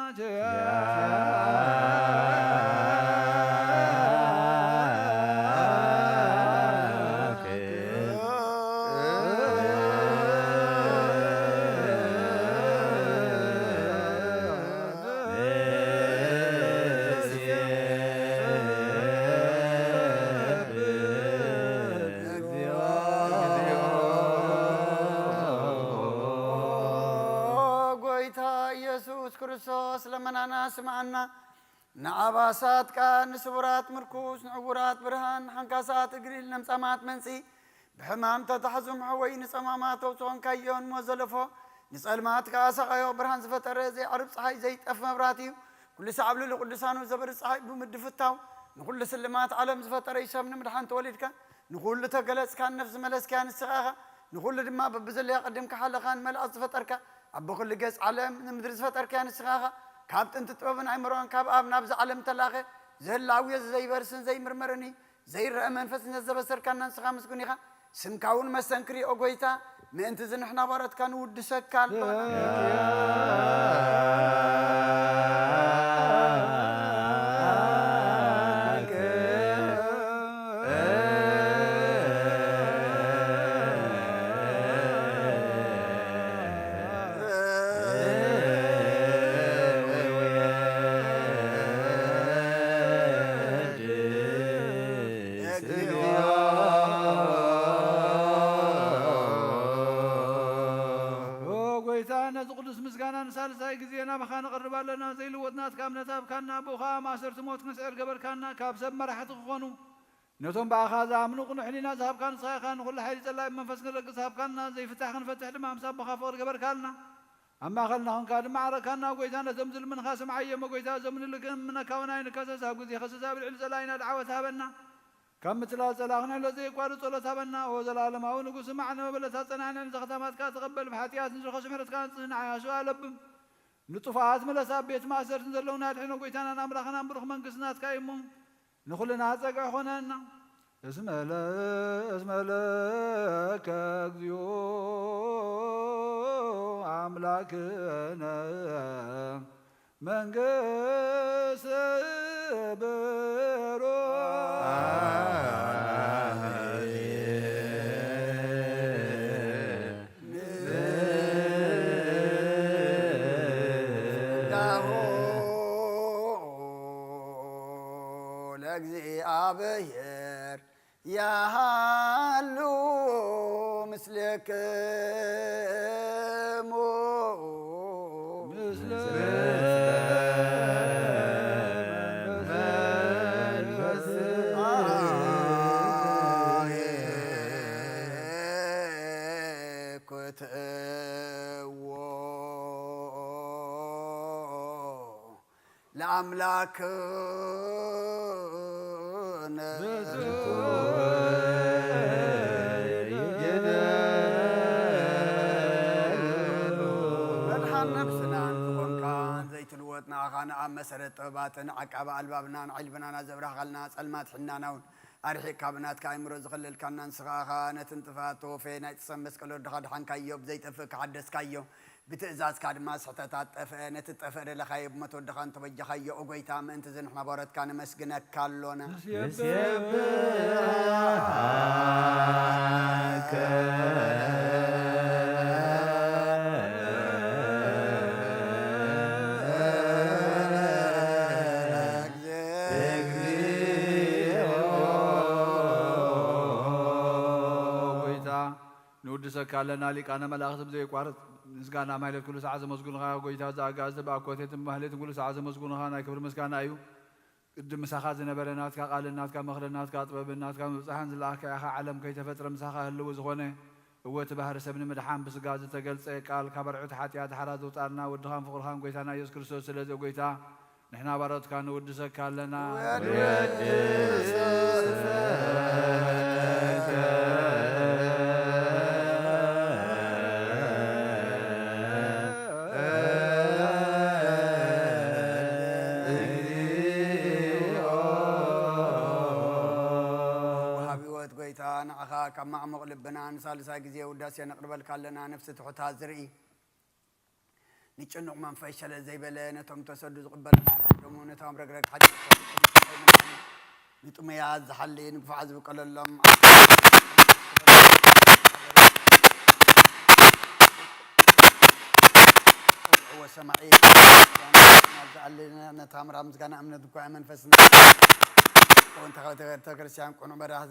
ክርስቶስ ለመናና ስምዓና ንዓባሳት ቃል ንስቡራት ምርኩስ ንዕውራት ብርሃን ንሓንካሳት እግሪ ለምጻማት መንጺ ብሕማም ተታሕዙም ሕወይ ንጸማማት ተውፅኾንካዮን ሞ ዘለፎ ንጸልማት ከኣሰቓዮ ብርሃን ዝፈጠረ ዘይዓርብ ፀሓይ ዘይጠፍ መብራት እዩ ኩሉ ሰዓብ ልሊ ቅዱሳኑ ዘበሪ ፀሓይ ብምድፍታው ንኩሉ ስልማት ዓለም ዝፈጠረ እዩ ሰብ ንምድሓን ተወሊድካ ንኩሉ ተገለጽካ ነፍሲ መለስክያ ንስኻኻ ንኩሉ ድማ በብዘለያ ቀድምካ ሓለኻን መልኣት ዝፈጠርካ أبو كل جز علم مدرس فتر كان السخاخة كابتن تطوفن عمران كاب أب نبز علم تلاقي زي اللاوية زي برسن زي مرمرني زي الرأمن فسن الزبسر كان نسخة مسكونيها سمكاون مسنكري أقويتا ما أنت زين إحنا بارد كان ودسك كالبا ሳልሳይ ጊዜና በኻነ ቀርባለና ዘይልወጥናት ካምነታብ ካና ቦኻ ማሰርት ሞት ንስዕር ገበርካና ካብ ሰብ መራሕቲ ክኾኑ ነቶም በኣኻ ዝኣምኑ ቅኑዕ ሕሊና ዝሃብካ ንስኻኻ ንኩሉ ሓይሊ ጸላኢ መንፈስ ክንረግፅ ሃብካና ዘይፍታሕ ክንፈትሕ ድማ ምሳብ ቦኻ ፍቕሪ ገበርካልና ኣብ ማእኸልና ኾንካ ድማ ዓረካና ጐይታ ነቶም ዝልምንኻ ስምዓየሞ ጐይታ ዘምንልክን ምነካውና ይንከሰስ ኣብ ጊዜ ኸሰስ ኣብ ልዕሊ ጸላኢና ድዓወት ሃበና ካብ ምትላል ጸላእ ክንሕሎ ዘይቋርፅ ጸሎት ሃበና ኦ ዘላለማዊ ንጉሥ ስማዕ ንመበለታት ጸናዕነ ንዘኸታማትካ ተቐበል ብሓጢኣት ንዝረኸ ስምሕረትካ ንጽህና ዓያሱ ኣለብም ንጡፋት መለሳ ቤት ማእሰርትን ዘለውና ድሕኖ ጐይታናን ኣምላኽናን ብሩኽ መንግሥትናትካ እሞ ንኹልና ፀግዕ ኾነና እስመ ለከ እግዚኦ አምላክነ መንግሥተ ብሮ ለእግዚአብሔር ያሃሉ ምስልክሙ ለአምላክነ መድኃን ነፍስናን ዝኮንካን ዘይትልወጥና ኻነ ኣብ መሰረት ጥበባትን ዓቃባ ኣልባብናን ዒልብናና ዘብራኻልና ጸልማት ሕናናውን ኣርሒቕካ ብናትካ ኣእምሮ ዝኽልልካና ንስኻኻ ነቲ እንጥፋት ተወፈ ናይ ጥሰብ መስቀል ወድኻ ድሓንካዮ ብዘይጠፍእ ክሓደስካዮ ብትእዛዝካ ድማ ስሕተታት ጠፍአ ነቲ ጠፍአ ደለኻዮ ብሞት ወድኻ እንተበጃኻዮ ኦ ጎይታ ምእንቲ ዝንሕና ባሮትካ ነመስግነካ ኣሎና ንውድሰካ ኣለና ሊቃነ መላእኽቲ ብዘይቋርጥ ምስጋና ማህሌት ኩሉ ሰዓት ዘመስጉንኻ ጎይታ ዘኣጋእዝቲ ብኣኮቴትን ማህሌትን ኩሉ ሰዓት ዘመስጉንኻ ናይ ክብሪ ምስጋና እዩ ቅድም ምሳኻ ዝነበረ ናትካ ቃልን ናትካ መኽለን ናትካ ጥበብን ናትካ ምብፃሕን ዝለኣኽካ ኢኻ ዓለም ከይተፈጥረ ምሳኻ ህልው ዝኾነ እወቲ ባህሪ ሰብ ንምድሓን ብስጋ ዝተገልፀ ቃል ካብ ኣርዑት ሓጢኣት ሓራ ዘውፃልና ወድኻን ፍቕርኻን ጎይታና ኢየሱስ ክርስቶስ ስለዚ ጎይታ ንሕና ባሮትካ ንውድሰካ ኣለና ካብ ማዕሙቕ ልብና ንሳልሳይ ግዜ ውዳሴ ነቕርበልካ ኣለና ነፍሲ ትሑታት ዝርኢ ንጭኑቕ መንፈስ ሸለ ዘይበለ ነቶም ተሰዱ ዝቕበል ደሞ ነቶም ረግረግ ሓጢ ንጥመያት ዝሓሊ ንግፋዕ ዝብቀለሎም ወሰማዒ ዝኣለና ነታ ምራብ ምስጋና እምነት ኳ መንፈስና ወንተ ክርስቲያን ቁኑ በራህ